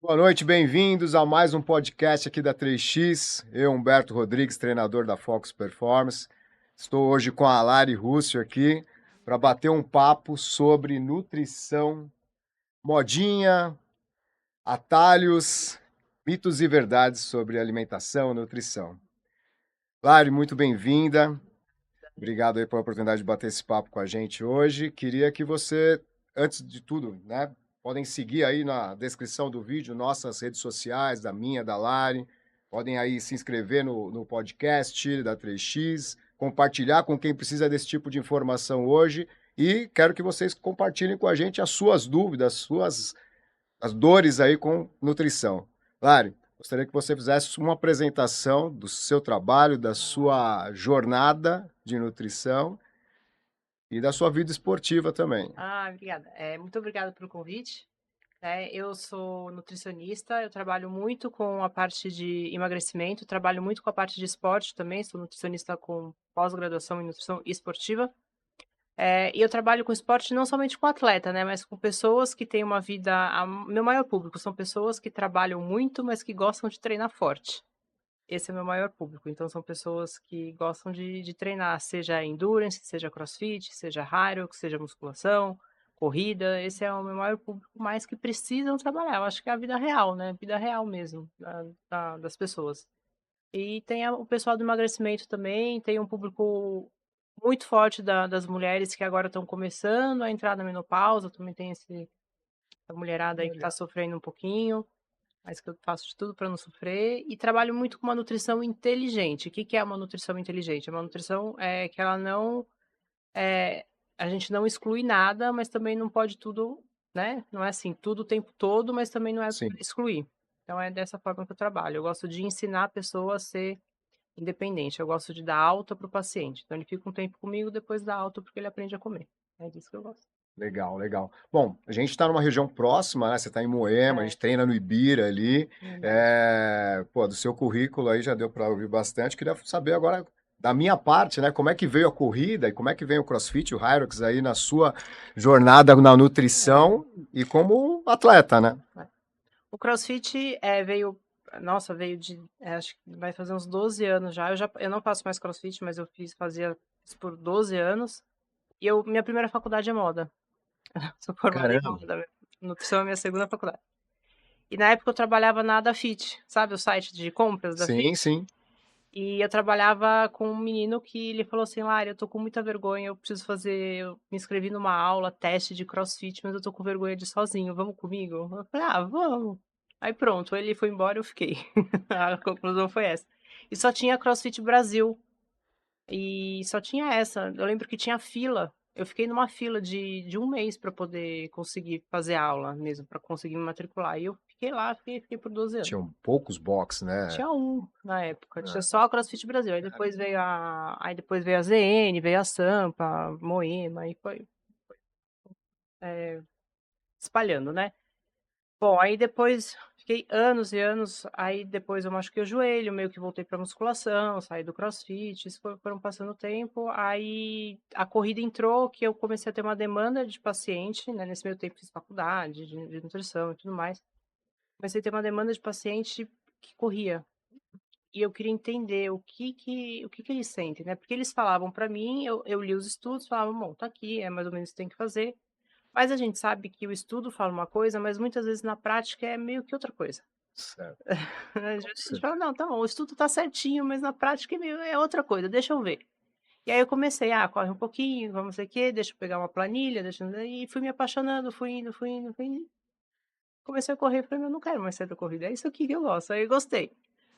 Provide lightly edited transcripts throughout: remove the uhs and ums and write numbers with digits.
Boa noite, bem-vindos a mais um podcast aqui da 3X. Eu, Humberto Rodrigues, treinador da Focus Performance. Estou hoje com a Lari Rússio aqui para bater um papo sobre nutrição, modinha, atalhos, mitos e verdades sobre alimentação e nutrição. Lari, muito bem-vinda. Obrigado aí pela oportunidade de bater esse papo com a gente hoje. Queria que você, antes de tudo, né, podem seguir aí na descrição do vídeo nossas redes sociais, da minha, da Lari. Podem aí se inscrever no podcast da 3X, compartilhar com quem precisa desse tipo de informação hoje. E quero que vocês compartilhem com a gente as suas dúvidas, as dores aí com nutrição. Lari, gostaria que você fizesse uma apresentação do seu trabalho, da sua jornada de nutrição e da sua vida esportiva também. Obrigada. Muito obrigada pelo convite. Eu sou nutricionista, eu trabalho muito com a parte de emagrecimento, trabalho muito com a parte de esporte também, sou nutricionista com pós-graduação em nutrição esportiva. E eu trabalho com esporte não somente com atleta, né, mas com pessoas que têm uma vida. Meu maior público são pessoas que trabalham muito, mas que gostam de treinar forte. Esse é o meu maior público. Então, são pessoas que gostam de treinar, seja endurance, seja crossfit, seja Hyrox, seja musculação, corrida. Esse é o meu maior público, mais que precisam trabalhar. Eu acho que é a vida real, né? Vida real mesmo, das pessoas. E tem o pessoal do emagrecimento também, tem um público muito forte das mulheres que agora estão começando a entrar na menopausa. Também tem a mulherada aí que está Olha. sofrendo um pouquinho, mas que eu faço de tudo para não sofrer, e trabalho muito com uma nutrição inteligente. O que que é uma nutrição inteligente? É uma nutrição que ela não, a gente não exclui nada, mas também não pode tudo, né? Não é assim, tudo o tempo todo, mas também não é Sim. excluir. Então é dessa forma que eu trabalho. Eu gosto de ensinar a pessoa a ser independente. Eu gosto de dar alta para o paciente. Então ele fica um tempo comigo, depois dá alta porque ele aprende a comer. É disso que eu gosto. Legal, legal. Bom, a gente está numa região próxima, né? Você está em Moema, a É, gente treina no Ibira ali. verdade. Pô, do seu currículo aí já deu para ouvir bastante. Queria saber agora, da minha parte, né? Como é que veio a corrida e como é que veio o CrossFit, o Hyrox aí na sua jornada na É. nutrição e como atleta, né? O CrossFit, veio de, acho que vai fazer uns 12 anos já. Eu não faço mais CrossFit, mas fazia isso por 12 anos. E minha primeira faculdade é moda. Sou formada em Caramba. moda. Nutrição é minha segunda faculdade. E na época eu trabalhava na Dafit, sabe o site de compras da Sim, Fit? sim. E eu trabalhava com um menino que ele falou assim: Lari, eu tô com muita vergonha, eu preciso fazer. Eu me inscrevi numa aula, teste de CrossFit, mas eu tô com vergonha de ir sozinho, vamos comigo? Eu falei: vamos. Aí pronto, ele foi embora, eu fiquei. A conclusão foi essa. E só tinha CrossFit Brasil. E só tinha essa. Eu lembro que tinha fila. Eu fiquei numa fila de um mês para poder conseguir fazer aula mesmo, para conseguir me matricular. E eu fiquei lá, fiquei por 12 anos. Tinham poucos box, né? Tinha um na época, tinha Ah, só a CrossFit Brasil. Aí depois veio a ZN, veio a Sampa, a Moema, aí foi eh, espalhando, né. Bom, aí depois fiquei anos e anos, aí depois eu machuquei o joelho, meio que voltei pra musculação, saí do CrossFit, isso foram passando o tempo, aí a corrida entrou, que eu comecei a ter uma demanda de paciente, né, nesse meio tempo fiz faculdade de nutrição e tudo mais. Comecei a ter uma demanda de paciente que corria. E eu queria entender o que que eles sentem, né, porque eles falavam pra mim, eu li os estudos, falavam: "Bom, tá aqui, é mais ou menos isso que tem que fazer", mas a gente sabe que o estudo fala uma coisa, mas muitas vezes na prática é meio que outra coisa. certo. Às Com vezes a gente fala: certeza. "Não, tá bom, o estudo tá certinho, mas na prática é outra coisa, deixa eu ver". E aí eu comecei: corre um pouquinho, vamos não sei o quê, deixa eu pegar uma planilha, deixa eu e fui me apaixonando, fui indo, fui indo, fui indo. Comecei a correr, falei: "Meu, não quero mais sair da corrida, é isso aqui que eu gosto", aí eu gostei.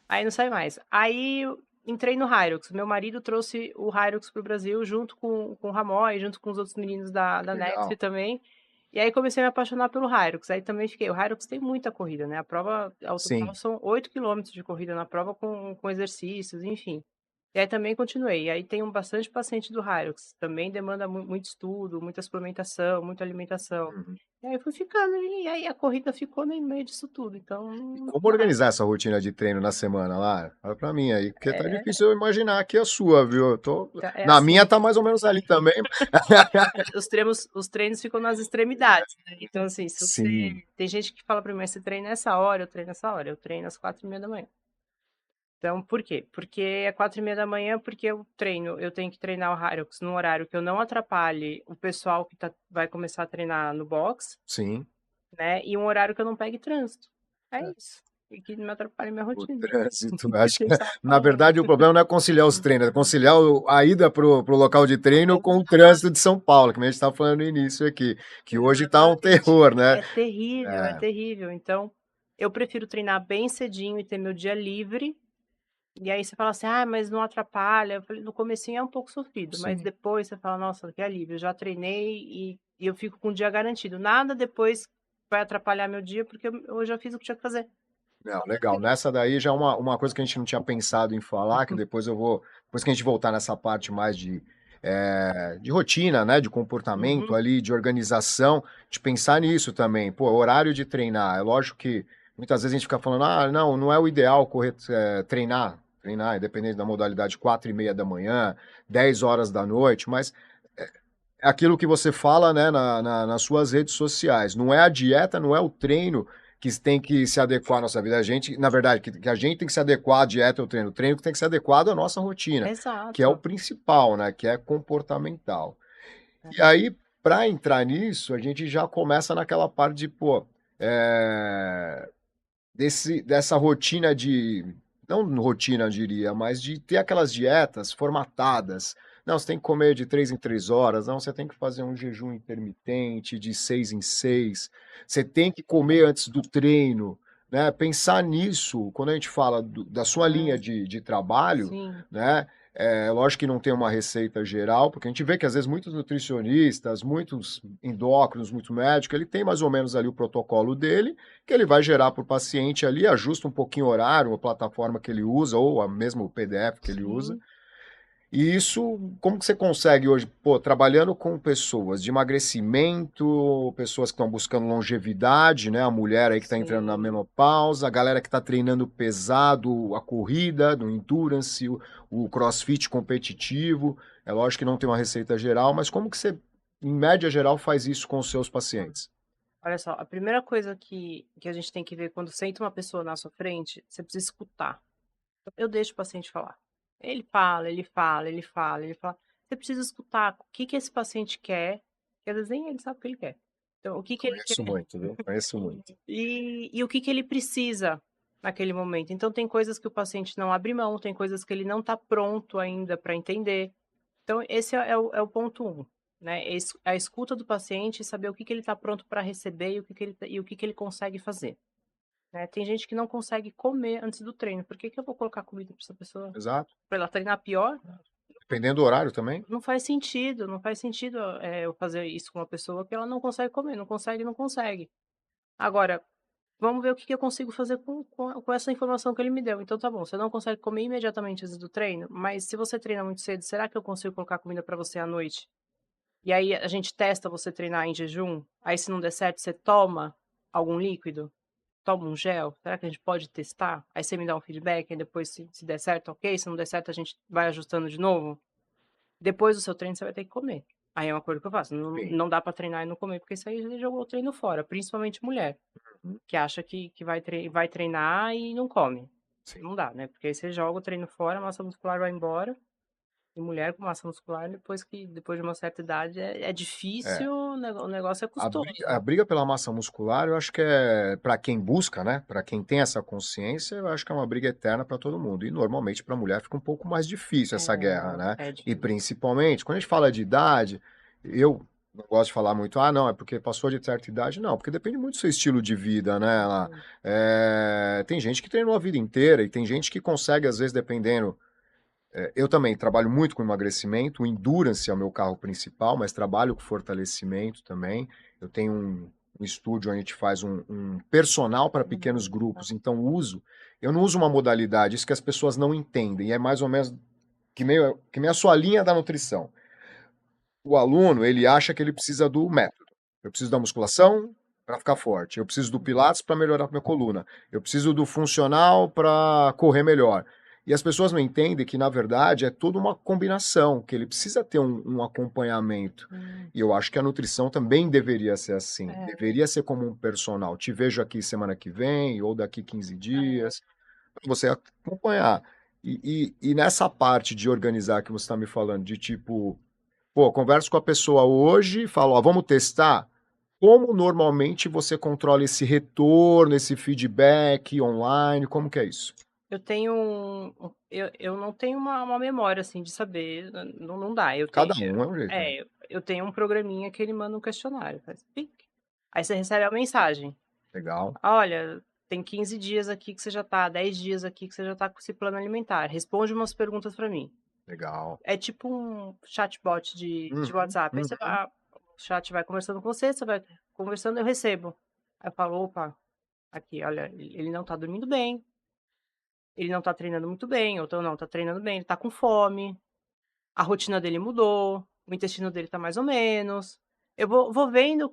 Aí não sai mais. Aí eu entrei no Hyrox. Meu marido trouxe o Hyrox para o Brasil junto com o Ramon, junto com os outros meninos da Nextf Legal. também. E aí comecei a me apaixonar pelo Hyrox. Aí também fiquei. O Hyrox tem muita corrida, né? A prova, ao total, Sim. são 8 quilômetros de corrida na prova com exercícios, enfim. E aí também continuei. E aí tem bastante paciente do Hyrox, também demanda muito estudo, muita suplementação, muita alimentação. Uhum. E aí fui ficando ali, e aí a corrida ficou no meio disso tudo, então E não como dá. organizar essa rotina de treino na semana lá? Fala pra mim aí, porque tá É, difícil eu imaginar aqui a sua, viu? Eu tô... é Na minha assim, tá mais ou menos ali também. os treinos ficam nas extremidades, né? Então, assim, se você. Sim, Tem gente que fala pra mim, mas você treina essa hora, eu treino essa hora, eu treino às 4h30 da manhã. Então, por quê? Porque é 4h30 da manhã, porque eu tenho que treinar o Hyrox num horário que eu não atrapalhe o pessoal que vai começar a treinar no box, sim. né? E um horário que eu não pegue trânsito. É É. isso. E que não me atrapalhe minha O rotina. trânsito, Que acho você que, estava na falando. verdade, o problema não é conciliar os treinos, é conciliar a ida pro local de treino com o Exato, trânsito de São Paulo, que a gente estava falando no início aqui, que hoje tá um exatamente. terror, né? É terrível, é É, terrível. Então, eu prefiro treinar bem cedinho e ter meu dia livre. E aí você fala assim: "Ah, mas não atrapalha?" Eu falei: "No comecinho é um pouco sofrido, mas sim. depois você fala: 'Nossa, que alívio, eu já treinei e eu fico com o dia garantido'. Nada depois vai atrapalhar meu dia, porque eu já fiz o que tinha que fazer." Não, legal. Nessa daí já é uma coisa que a gente não tinha pensado em falar, que depois eu vou, depois que a gente voltar nessa parte mais de rotina, né, de comportamento Uhum. ali, de organização, de pensar nisso também. Pô, horário de treinar. É lógico que muitas vezes a gente fica falando, ah, não, não é o ideal treinar, independente da modalidade, 4h30 da manhã, 10 horas da noite, mas é aquilo que você fala, né, nas suas redes sociais. Não é a dieta, não é o treino que tem que se adequar à nossa vida. A gente, na verdade, que a gente tem que se adequar à dieta ou ao treino. O treino que tem que ser adequado à nossa rotina, que é o Exato. principal, né, que é comportamental. E É. aí, para entrar nisso, a gente já começa naquela parte de, pô, é, dessa rotina não rotina, eu diria, mas de ter aquelas dietas formatadas. Não, você tem que comer de 3 em 3 horas, não, você tem que fazer um jejum intermitente de 6 em 6, você tem que comer antes do treino, né? Pensar nisso, quando a gente fala da sua linha É, de trabalho, sim. né? É lógico que não tem uma receita geral, porque a gente vê que às vezes muitos nutricionistas, muitos endócrinos, muito médico, ele tem mais ou menos ali o protocolo dele, que ele vai gerar para o paciente ali, ajusta um pouquinho o horário, a plataforma que ele usa, ou a mesmo o PDF que ele usa. Sim, E isso, como que você consegue hoje, pô, trabalhando com pessoas de emagrecimento, pessoas que estão buscando longevidade, né? A mulher aí que está entrando na sim. menopausa, a galera que está treinando pesado, a corrida, do endurance, o crossfit competitivo. É lógico que não tem uma receita geral, mas como que você, em média geral, faz isso com os seus pacientes? Olha só, a primeira coisa que a gente tem que ver quando senta uma pessoa na sua frente, você precisa escutar. Eu deixo o paciente falar. Ele fala, ele fala, ele fala, ele fala. Você precisa escutar o que que esse paciente quer, que às vezes nem ele sabe o que ele quer. Então, o que que ele Conheço quer muito, viu? Conheço muito. e o que que ele precisa naquele momento. Então, tem coisas que o paciente não abre mão, tem coisas que ele não está pronto ainda para entender. Então, esse é o ponto um, né? A escuta do paciente e saber o que que ele está pronto para receber e o que que ele consegue fazer. Né? Tem gente que não consegue comer antes do treino. Por que que eu vou colocar comida para essa pessoa? Exato. Para ela treinar pior? Dependendo do horário também. Não faz sentido, não faz sentido, eu fazer isso com uma pessoa que ela não consegue comer, não consegue, não consegue. Agora, vamos ver o que que eu consigo fazer com essa informação que ele me deu. Então tá bom, você não consegue comer imediatamente antes do treino, mas se você treina muito cedo, será que eu consigo colocar comida para você à noite? E aí a gente testa você treinar em jejum, aí se não der certo, você toma algum líquido? Toma um gel? Será que a gente pode testar? Aí você me dá um feedback, aí depois se der certo, ok, se não der certo a gente vai ajustando de novo? Depois do seu treino você vai ter que comer. Aí é uma coisa que eu faço, não Sim. não dá pra treinar e não comer, porque isso aí já jogou o treino fora, principalmente mulher, Uhum. que acha que vai treinar e não come. Sim. Não dá, né, porque aí você joga o treino fora, a massa muscular vai embora, e mulher com massa muscular depois de uma certa idade é É. difícil, o negócio é A briga, custoso. a briga pela massa muscular, eu acho que é para quem busca, né? Para quem tem essa consciência, eu acho que é uma briga eterna para todo mundo. E normalmente para a mulher fica um pouco mais difícil essa guerra, né? É E difícil. principalmente quando a gente fala de idade, eu não gosto de falar muito, ah, não, é porque passou de certa idade, não, porque depende muito do seu estilo de vida, né? Sim. Tem gente que treinou a vida inteira e tem gente que consegue, às vezes, dependendo. Eu também trabalho muito com emagrecimento, o Endurance é o meu carro principal, mas trabalho com fortalecimento também. Eu tenho um estúdio onde a gente faz um personal para pequenos grupos, então eu não uso uma modalidade, isso que as pessoas não entendem, e é mais ou menos que nem a sua linha da nutrição. O aluno, ele acha que ele precisa do método. Eu preciso da musculação para ficar forte. Eu preciso do pilates para melhorar a minha coluna. Eu preciso do funcional para correr melhor. E as pessoas não entendem que, na verdade, é toda uma combinação, que ele precisa ter um acompanhamento. Hum, E eu acho que a nutrição também deveria ser assim. é, Deveria ser como um personal. Te vejo aqui semana que vem, ou daqui 15 é. dias, para você acompanhar. E nessa parte de organizar que você está me falando, de tipo, pô, converso com a pessoa hoje e falo, ó, vamos testar? Como normalmente você controla esse retorno, esse feedback online? Como que é isso? Eu tenho eu não tenho uma memória, assim, de saber, não dá. Cada um é um jeito, né? Eu tenho um programinha que ele manda um questionário, faz pic, aí você recebe a mensagem: Legal, "Olha, tem 15 dias aqui que você já tá 10 dias aqui que você já tá com esse plano alimentar, responde umas perguntas pra mim". legal. É tipo um chatbot de Uhum, WhatsApp, aí você uhum. vai o chat vai conversando com você, você vai conversando, eu recebo. Aí eu falo: "Opa, aqui, olha, ele não tá dormindo bem, ele não tá treinando muito bem", ou então: "Não, tá treinando bem, ele tá com fome". A rotina dele mudou, o intestino dele tá mais ou menos. Eu vou vendo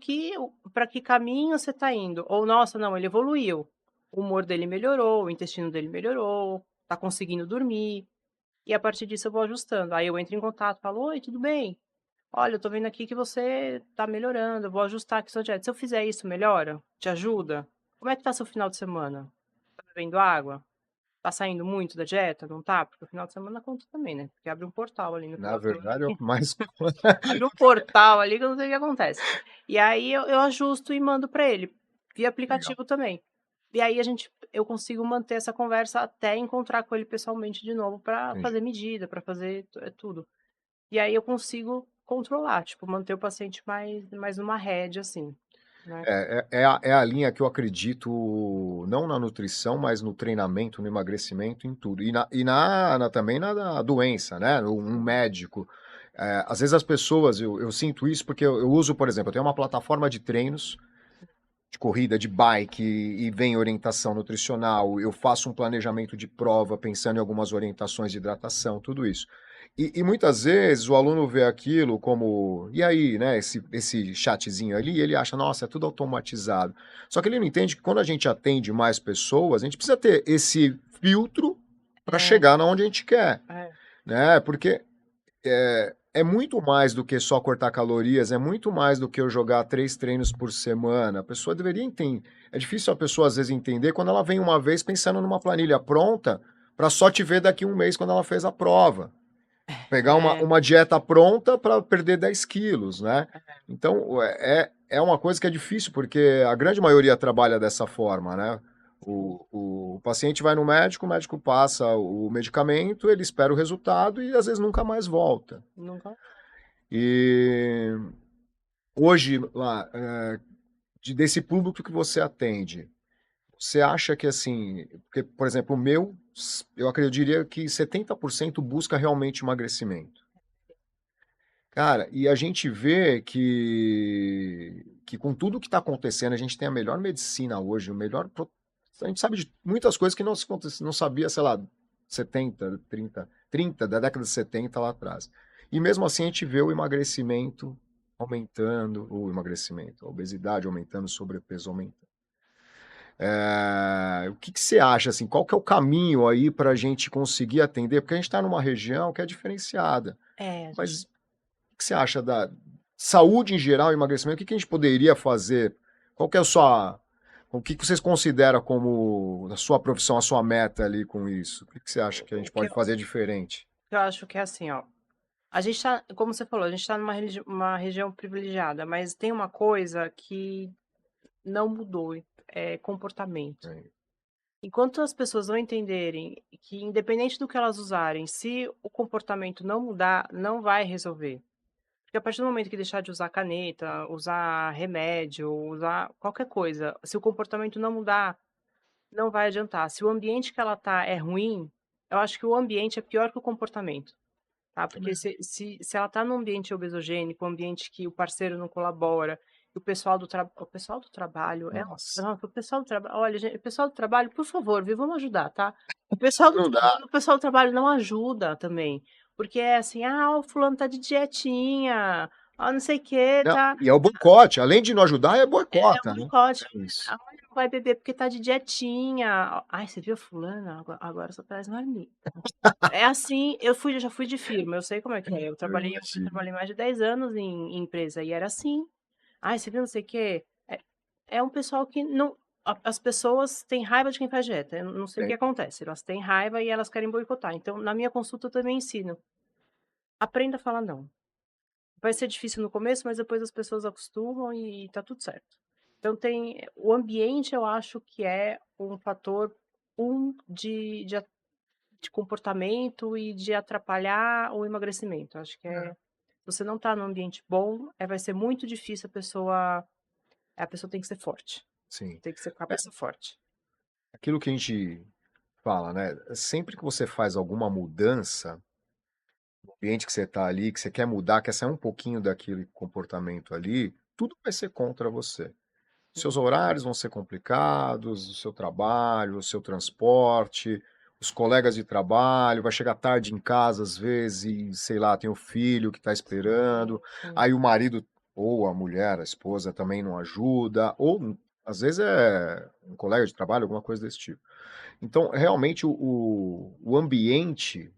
para que caminho você tá indo. Ou, nossa, não, ele evoluiu. O humor dele melhorou, o intestino dele melhorou, tá conseguindo dormir. E a partir disso eu vou ajustando. Aí eu entro em contato, falo: "Oi, tudo bem? Olha, eu tô vendo aqui que você tá melhorando, eu vou ajustar aqui sua dieta. Se eu fizer isso, melhora? Te ajuda? Como é que tá seu final de semana? Tá bebendo água? Tá saindo muito da dieta? Não tá? Porque o final de semana conta também, né? Porque abre um portal ali no Na final de semana verdade, é o que que mais. abre um portal ali que eu não sei o que acontece. E aí eu ajusto e mando pra ele, via Legal. aplicativo também. E aí eu consigo manter essa conversa até encontrar com ele pessoalmente de novo pra Entendi. fazer medida, pra fazer tudo. E aí eu consigo controlar, tipo, manter o paciente mais numa rédea, assim, né. É a linha que eu acredito, não na nutrição, mas no treinamento, no emagrecimento, em tudo. Também na doença, né? Um médico. Às vezes as pessoas, eu sinto isso porque eu uso, por exemplo, eu tenho uma plataforma de treinos, de corrida, de bike, e vem orientação nutricional, eu faço um planejamento de prova pensando em algumas orientações de hidratação, tudo isso. E muitas vezes o aluno vê aquilo como, e aí, né, esse chatzinho ali, ele acha, nossa, é tudo automatizado. Só que ele não entende que quando a gente atende mais pessoas, a gente precisa ter esse filtro para É, chegar na onde a gente quer, é. né? Porque é muito mais do que só cortar calorias, é muito mais do que eu jogar 3 treinos por semana. A pessoa deveria entender. É difícil a pessoa, às vezes, entender quando ela vem uma vez pensando numa planilha pronta para só te ver daqui um mês quando ela fez a prova. Pegar uma, É, uma dieta pronta para perder 10 quilos, né? Então, é uma coisa que é difícil, porque a grande maioria trabalha dessa forma, né? sim, O paciente vai no médico, o médico passa o medicamento, ele espera o resultado e às vezes nunca mais volta. nunca E hoje, lá, desse público que você atende, você acha que assim, porque, por exemplo, o meu, eu acreditaria que 70% busca realmente emagrecimento. Cara, e a gente vê que com tudo que está acontecendo, a gente tem a melhor medicina hoje, o melhor. A gente sabe de muitas coisas que não sabia, sei lá, 70, 30 da década de 70 lá atrás. E mesmo assim a gente vê o emagrecimento aumentando, o emagrecimento, a obesidade aumentando, o sobrepeso aumentando. O que que você acha, assim, qual que é o caminho aí para a gente conseguir atender? Porque a gente está numa região que é diferenciada, a gente mas que você acha da saúde em geral, emagrecimento? O que que a gente poderia fazer? Qual que é a sua, o que que vocês consideram como a sua profissão, a sua meta ali com isso? O que que você acha que a o gente que pode fazer diferente? eu acho que é assim, ó, a gente tá como você falou, a gente tá numa uma região privilegiada, mas tem uma coisa que não mudou, é comportamento. É, Enquanto as pessoas não entenderem que independente do que elas usarem, se o comportamento não mudar, não vai resolver. Porque a partir do momento que deixar de usar caneta, usar remédio, usar qualquer coisa, se o comportamento não mudar, não vai adiantar. Se o ambiente que ela tá é ruim, eu acho que o ambiente é pior que o comportamento. Tá, porque também. se ela tá num ambiente obesogênico, um ambiente que o parceiro não colabora, e o pessoal do trabalho é Nossa, não, o pessoal do trabalho olha, o pessoal do trabalho, por favor, viu, vamos ajudar, tá. O pessoal do não dá. trabalho não ajuda também. Porque é assim, o fulano tá de dietinha, não sei o que, Não, tá. e é o boicote, além de não ajudar, é É boicota, um né? boicote. É isso. Ai, não vai beber porque tá de dietinha. Ai, você viu fulana? Agora só traz marmita. É assim, eu já fui de firma, eu sei como é que é. Eu Eu imagino. trabalhei mais de 10 anos em empresa e era assim. Ai, você viu não sei o quê? É um pessoal que não, as pessoas têm raiva de quem faz dieta, eu não sei o que Tem. acontece, elas têm raiva e elas querem boicotar. Então, na minha consulta eu também ensino, aprenda a falar não. Vai ser difícil no começo, mas depois as pessoas acostumam e tá tudo certo. Então o ambiente eu acho que é um fator de comportamento e de atrapalhar o emagrecimento. Acho que É. se você não tá num ambiente bom, vai ser muito difícil a pessoa tem que ser forte, Sim. tem que ser É, cabeça forte. aquilo que a gente fala, né? Sempre que você faz alguma mudança no ambiente que você está ali, que você quer mudar, quer sair um pouquinho daquele comportamento ali, tudo vai ser contra você. Seus horários vão ser complicados, o seu trabalho, o seu transporte, os colegas de trabalho, vai chegar tarde em casa às vezes e, sei lá, tem o filho que está esperando, Sim. aí o marido ou a mulher, a esposa também não ajuda, ou às vezes é um colega de trabalho, alguma coisa desse tipo. Então, realmente, o ambiente,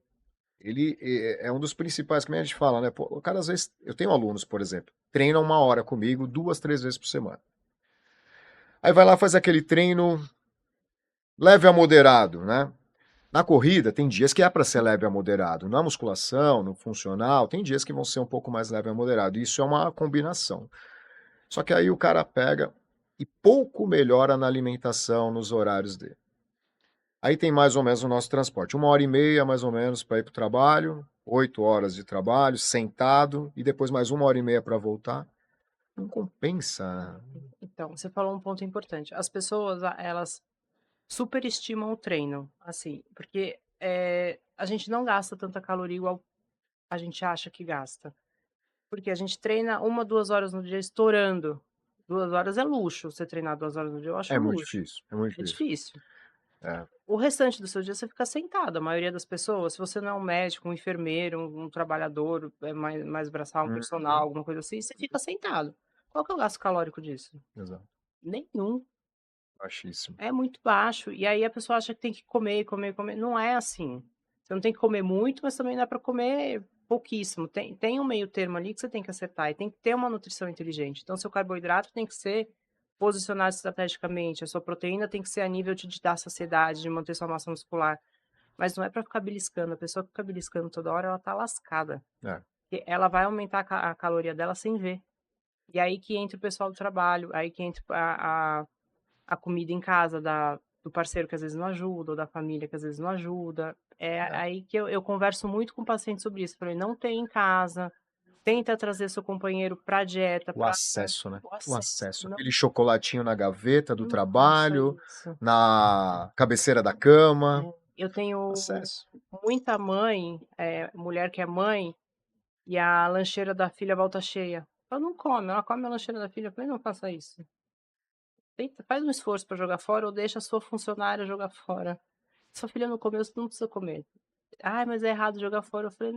ele é um dos principais, que nem a gente fala, né? Pô, cada vez, eu tenho alunos, por exemplo, treinam 1 hora comigo, 2, 3 vezes por semana. Aí vai lá, faz aquele treino leve a moderado, né? Na corrida, tem dias que é para ser leve a moderado. Na musculação, no funcional, tem dias que vão ser um pouco mais leve a moderado. Isso é uma combinação. Só que aí o cara pega e pouco melhora na alimentação, nos horários dele. Aí tem mais ou menos o nosso transporte. 1 hora e meia, mais ou menos, para ir para o trabalho, 8 horas de trabalho, sentado, e depois mais 1 hora e meia para voltar. Não compensa. Então, você falou um ponto importante. As pessoas, elas superestimam o treino, assim, porque a gente não gasta tanta caloria igual a gente acha que gasta. Porque a gente treina 1, 2 horas no dia estourando. 2 horas é luxo, você treinar 2 horas no dia, eu acho É muito luxo. difícil, é muito É difícil. difícil. É, O restante do seu dia você fica sentado. A maioria das pessoas, se você não é um médico, um enfermeiro, um trabalhador, mais braçal, um personal, uhum, alguma coisa assim, você fica sentado. Qual que é o gasto calórico disso? exato. Nenhum. Baixíssimo. É muito baixo. E aí a pessoa acha que tem que comer, comer, comer. Não é assim. Você não tem que comer muito, mas também dá para comer pouquíssimo. Tem um meio termo ali que você tem que acertar e tem que ter uma nutrição inteligente. Então, seu carboidrato tem que ser posicionado estrategicamente, a sua proteína tem que ser a nível de te dar saciedade, de manter sua massa muscular. Mas não é para ficar beliscando. A pessoa que fica beliscando toda hora, ela tá lascada. É. Porque ela vai aumentar a caloria dela sem ver. E aí que entra o pessoal do trabalho, aí que entra a comida em casa do parceiro que às vezes não ajuda, ou da família que às vezes não ajuda. É É. aí que eu converso muito com o paciente sobre isso. Falei, não tem em casa, tenta trazer seu companheiro para dieta, O para acesso, né? o O acesso. acesso. Não, Aquele chocolatinho na gaveta do não faça trabalho, isso. na cabeceira da cama. Eu tenho Acesso. muita mãe, mulher que é mãe, e a lancheira da filha volta cheia. Ela não come, ela come a lancheira da filha. Eu falei, não faça isso. Faz um esforço para jogar fora ou deixa a sua funcionária jogar fora. Sua filha não comeu, você não precisa comer. Ai, mas é errado jogar fora. Eu falei,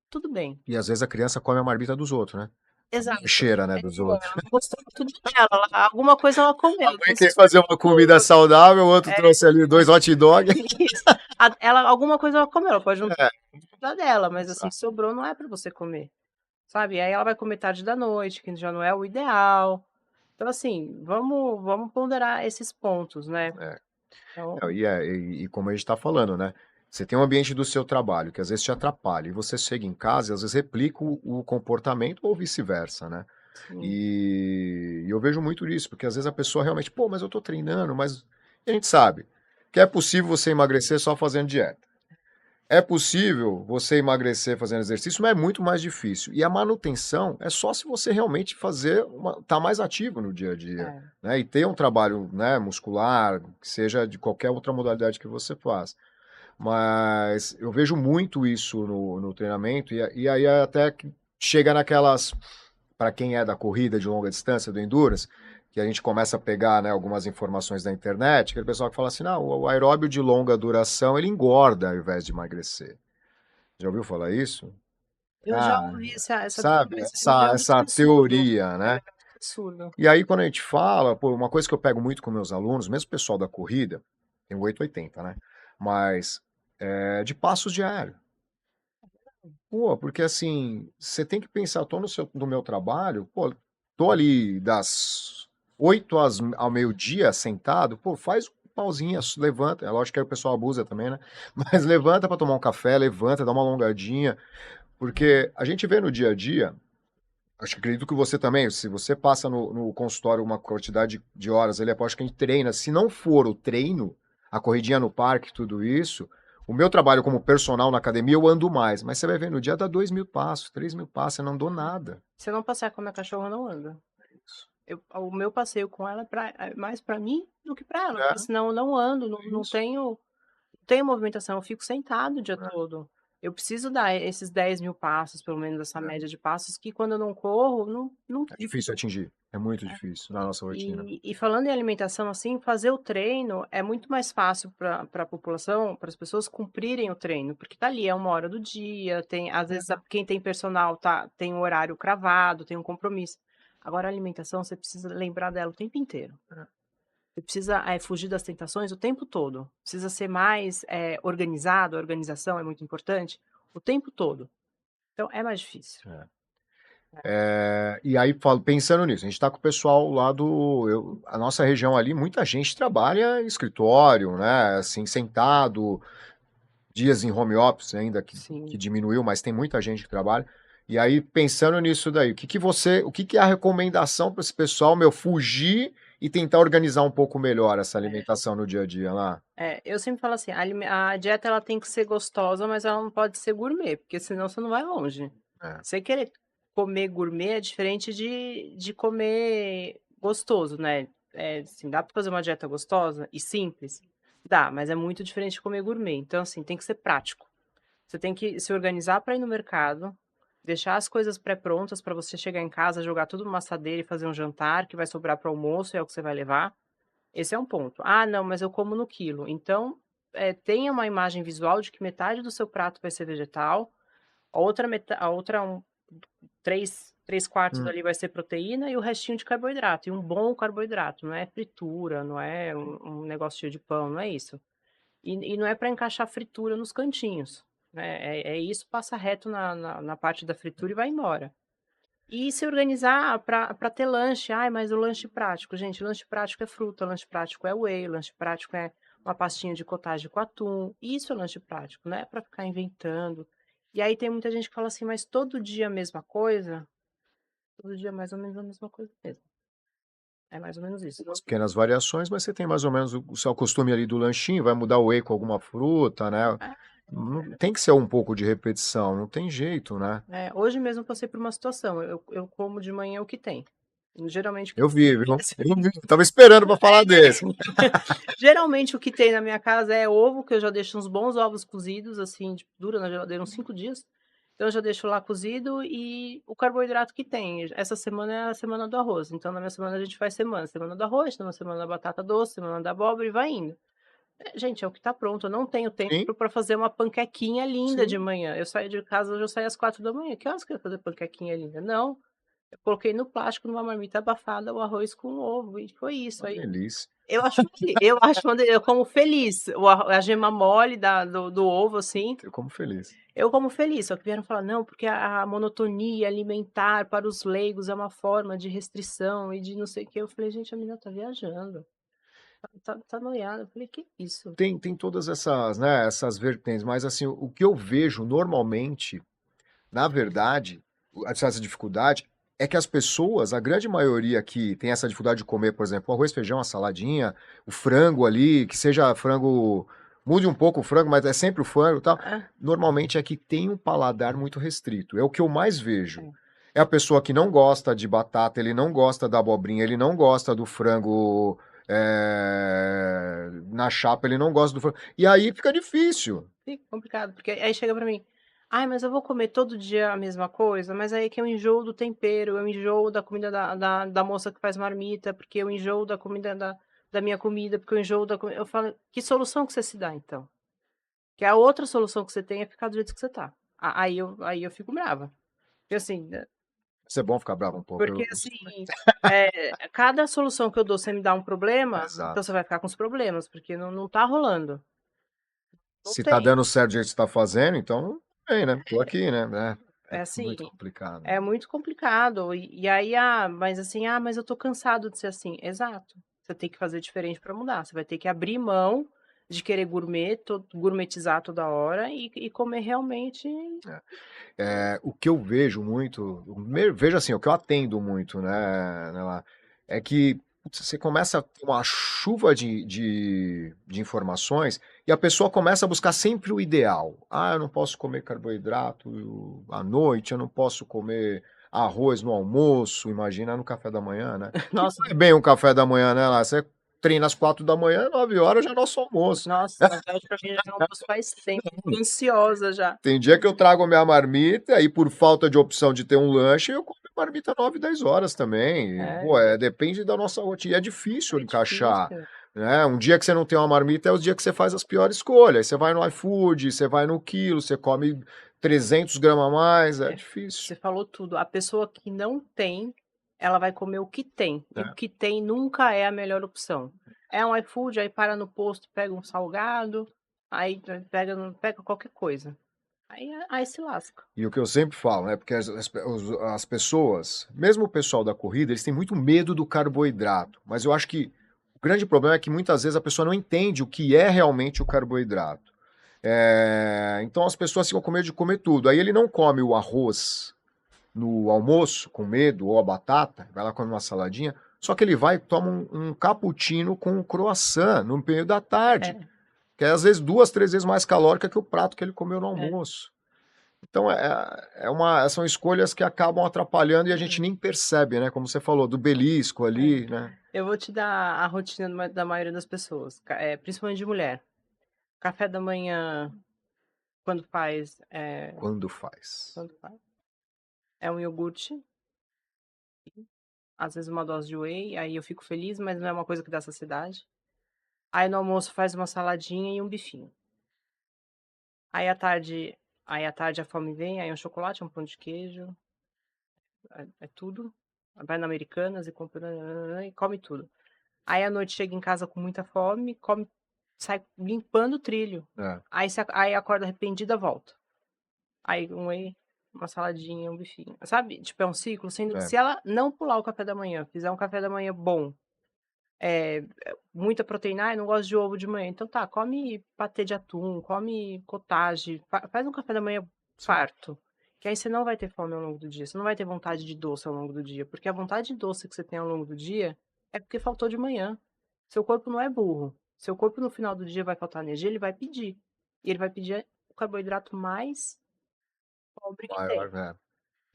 tudo bem. E às vezes a criança come a marmita dos outros, né? A Exato. lancheira, né, dos Ela outros. não gostou tudo dela. Alguma coisa ela A comeu. mãe Não sei quer se fazer uma comida foi saudável, o outro é, trouxe ali 2 hot dog. isso. Alguma coisa ela comeu. Ela pode não ter É, da dela, mas assim, exato. sobrou não é para você comer. Sabe? Aí ela vai comer tarde da noite, que já não é o ideal. Então, assim, vamos ponderar esses pontos, né? É. Então, Não, e como a gente está falando, né? Você tem um ambiente do seu trabalho que às vezes te atrapalha, e você chega em casa e às vezes replica o comportamento ou vice-versa, né? sim, E eu vejo muito isso, porque às vezes a pessoa realmente, pô, mas eu tô treinando, mas e a gente sabe que é possível você emagrecer só fazendo dieta. É possível você emagrecer fazendo exercício, mas é muito mais difícil. E a manutenção é só se você realmente tá mais ativo no dia a dia, é. né? E ter um trabalho, né, muscular, que seja de qualquer outra modalidade que você faz. Mas eu vejo muito isso no treinamento, e aí até que chega naquelas, para quem é da corrida de longa distância, do endurance, que a gente começa a pegar, né, algumas informações da internet, aquele pessoal que fala assim, não, o aeróbio de longa duração, ele engorda ao invés de emagrecer. Já ouviu falar isso? Eu já Ah, ouvi essa sabe, mas é muito essa absurdo, teoria, é né? muito absurdo. E aí, quando a gente fala, pô, uma coisa que eu pego muito com meus alunos, mesmo o pessoal da corrida, tem o 880, né? Mas de passos diários. Pô, porque assim, você tem que pensar, eu tô no meu trabalho, pô, tô ali das 8 ao meio-dia sentado, pô, faz um pauzinho, levanta. É lógico que aí o pessoal abusa também, né? Mas levanta para tomar um café, levanta, dá uma alongadinha, porque a gente vê no dia a dia. Acho que acredito que você também, se você passa no consultório uma quantidade de horas, ele aposto que a gente treina. Se não for o treino, a corridinha no parque, tudo isso, o meu trabalho como personal na academia, eu ando mais. Mas você vai ver, no dia dá 2.000 passos, 3.000 passos, eu não dou nada. Se eu não passear com a minha cachorra, eu não ando. O meu passeio com ela é mais pra mim do que pra ela, porque É, senão eu não ando, não isso. tenho movimentação, eu fico sentado o dia É. todo. Eu preciso dar esses 10.000 passos, pelo menos essa É. média de passos, que quando eu não corro, não É difícil fico. atingir. É muito difícil na nossa rotina. E falando em alimentação, assim, fazer o treino é muito mais fácil para a população, para as pessoas cumprirem o treino, porque tá ali, é 1 hora do dia, tem, às vezes, quem tem personal tem um horário cravado, tem um compromisso. Agora, a alimentação, você precisa lembrar dela o tempo inteiro. Você precisa fugir das tentações o tempo todo. Precisa ser mais organizado, a organização é muito importante, o tempo todo. Então, é mais difícil. É. E aí, pensando nisso, a gente está com o pessoal lá a nossa região ali, muita gente trabalha em escritório, né? Assim, sentado, dias em home office ainda, que Sim. diminuiu, mas tem muita gente que trabalha. E aí, pensando nisso daí, o que que é a recomendação para esse pessoal, meu, fugir e tentar organizar um pouco melhor essa alimentação no dia a dia lá? Eu sempre falo assim, a dieta ela tem que ser gostosa, mas ela não pode ser gourmet, porque senão você não vai longe. É. Você querer comer gourmet é diferente de comer gostoso, né? Assim, dá para fazer uma dieta gostosa e simples? Dá, mas é muito diferente de comer gourmet. Então, assim, tem que ser prático. Você tem que se organizar para ir no mercado, deixar as coisas pré-prontas para você chegar em casa, jogar tudo numa assadeira e fazer um jantar que vai sobrar para o almoço, é o que você vai levar. Esse é um ponto. "Ah, não, mas eu como no quilo". Então, tenha uma imagem visual de que metade do seu prato vai ser vegetal, a outra 3/4 Hum, ali vai ser proteína e o restinho de carboidrato, e um bom carboidrato, não é fritura, não é um negócio cheio de pão, não é isso. E não é para encaixar fritura nos cantinhos, né, é isso, passa reto na parte da fritura e vai embora. E se organizar para ter lanche. "Ai, mas o lanche prático", gente, lanche prático é fruta, lanche prático é whey, lanche prático é uma pastinha de cottage com atum, isso é lanche prático, não é para ficar inventando. E aí tem muita gente que fala assim: "Mas todo dia a mesma coisa?". Todo dia é mais ou menos a mesma coisa mesmo, é mais ou menos isso. umas pequenas variações, mas você tem mais ou menos o seu costume ali do lanchinho, vai mudar o whey com alguma fruta, né? Tem que ser um pouco de repetição, não tem jeito, né? Hoje mesmo eu passei por uma situação, eu como de manhã o que tem. Geralmente o que Eu vi, viu? Eu vi. Tava esperando para falar desse. geralmente o que tem na minha casa é ovo, que eu já deixo uns bons ovos cozidos, assim, tipo, dura na geladeira uns 5 dias. Então eu já deixo lá cozido e o carboidrato que tem. Essa semana é a semana do arroz, então na minha semana a gente faz semana do arroz, na semana da batata doce, semana da abóbora e vai indo. Gente, é o que tá pronto, eu não tenho tempo Sim, para fazer uma panquequinha linda de sim. manhã. Eu saio de casa, hoje eu saio às 4 da manhã. Que horas que eu ia fazer panquequinha linda? Não, eu coloquei no plástico, numa marmita abafada, o arroz com ovo e foi isso. Uma Aí delícia. eu acho eu como feliz, a gema mole do ovo, assim, Eu como feliz. eu como feliz, só que vieram falar: "Não, porque a monotonia alimentar para os leigos é uma forma de restrição e de não sei o quê". Eu falei: "Gente, a menina tá viajando, tá noiada". Eu falei: "Que isso?". Tem todas essas, né, essas vertentes, mas assim, o que eu vejo normalmente, na verdade, essa dificuldade é que as pessoas, a grande maioria que tem essa dificuldade de comer, por exemplo, o arroz, feijão, a saladinha, o frango ali, que seja frango, mude um pouco o frango, mas é sempre o frango e tal, Ah, normalmente é que tem um paladar muito restrito. É o que eu mais vejo. é. É a pessoa que não gosta de batata, ele não gosta da abobrinha, ele não gosta do frango na chapa, ele não gosta do frango. E aí fica difícil. Fica complicado, porque aí chega pra mim: "Ai, mas eu vou comer todo dia a mesma coisa, mas aí que eu enjoo do tempero, eu enjoo da comida da moça que faz marmita, porque eu enjoo da comida da minha comida, porque eu enjoo da comi". Eu falo: "Que solução que você se dá então?". Que a outra solução que você tem é ficar do jeito que você tá. Aí eu fico brava. Porque assim, Isso é bom ficar bravo um pouco. porque assim, cada solução que eu dou, você me dá um problema, então você Exato. vai ficar com os problemas, porque não tá rolando. Não Se tá tem. dando certo o jeito que você tá fazendo, então, bem, né? Tô aqui, né? É É assim, muito complicado. é muito complicado. E aí, mas assim, mas eu tô cansado de ser assim. Exato. Você tem que fazer diferente para mudar. Você vai ter que abrir mão de querer gourmetizar toda hora e comer realmente. O que eu vejo muito, vejo assim, o que eu atendo muito, né, lá, é que putz, você começa a ter uma chuva de informações e a pessoa começa a buscar sempre o ideal. Ah, eu não posso comer carboidrato à noite, eu não posso comer arroz no almoço, imagina no café da manhã, né? Que Nossa, não é bem um café da manhã, né, lá, você treina às 4 da manhã, 9 horas já é nosso almoço. nossa, na verdade, pra mim já é um almoço faz tempo. Tô ansiosa já. Tem dia que eu trago a minha marmita e por falta de opção de ter um lanche, eu como marmita 9, 10 horas também. E, É, pô, depende da nossa rotina. É difícil é encaixar, difícil. né? Um dia que você não tem uma marmita é o dia que você faz as piores escolhas. Aí você vai no iFood, você vai no quilo, você come 300 gramas a mais, é É, difícil, você falou tudo. A pessoa que não tem, ela vai comer o que tem. E o né? que tem nunca é a melhor opção. É um iFood, aí para no posto, pega um salgado, aí pega qualquer coisa. Aí se lasca. E o que eu sempre falo, né? Porque as pessoas, mesmo o pessoal da corrida, eles têm muito medo do carboidrato. Mas eu acho que o grande problema é que muitas vezes a pessoa não entende o que é realmente o carboidrato. Então as pessoas ficam com medo de comer tudo. Aí ele não come o arroz no almoço, com medo, ou a batata, vai lá comer uma saladinha, só que ele vai e toma um cappuccino com um croissant no meio da tarde, É, que é às vezes 2, 3 vezes mais calórica que o prato que ele comeu no é. almoço. Então são escolhas que acabam atrapalhando e a gente nem percebe, né? Como você falou, do belisco É. ali, né? Eu vou te dar a rotina da maioria das pessoas, principalmente de mulher. Café da manhã, quando faz, Quando faz. quando faz, é um iogurte, às vezes uma dose de whey, aí eu fico feliz, mas não é uma coisa que dá saciedade. Aí no almoço faz uma saladinha e um bifinho. Aí à tarde a fome vem, aí é um chocolate, um pão de queijo, é tudo. Vai na Americanas e compra e come tudo. Aí à noite chega em casa com muita fome, come, sai limpando o trilho. É, Aí acorda arrependida, volta. Aí um whey, uma saladinha, um bifinho. Sabe? Tipo, é um ciclo. é, Se ela não pular o café da manhã, fizer um café da manhã bom, muita proteína, eu não gosto de ovo de manhã. Então tá, come patê de atum, come cottage, faz um café da manhã sim. farto. Que aí você não vai ter fome ao longo do dia. Você não vai ter vontade de doce ao longo do dia. Porque a vontade de doce que você tem ao longo do dia é porque faltou de manhã. Seu corpo não é burro. Seu corpo no final do dia vai faltar energia, ele vai pedir. E ele vai pedir o carboidrato mais pobre que tem. Maior, né?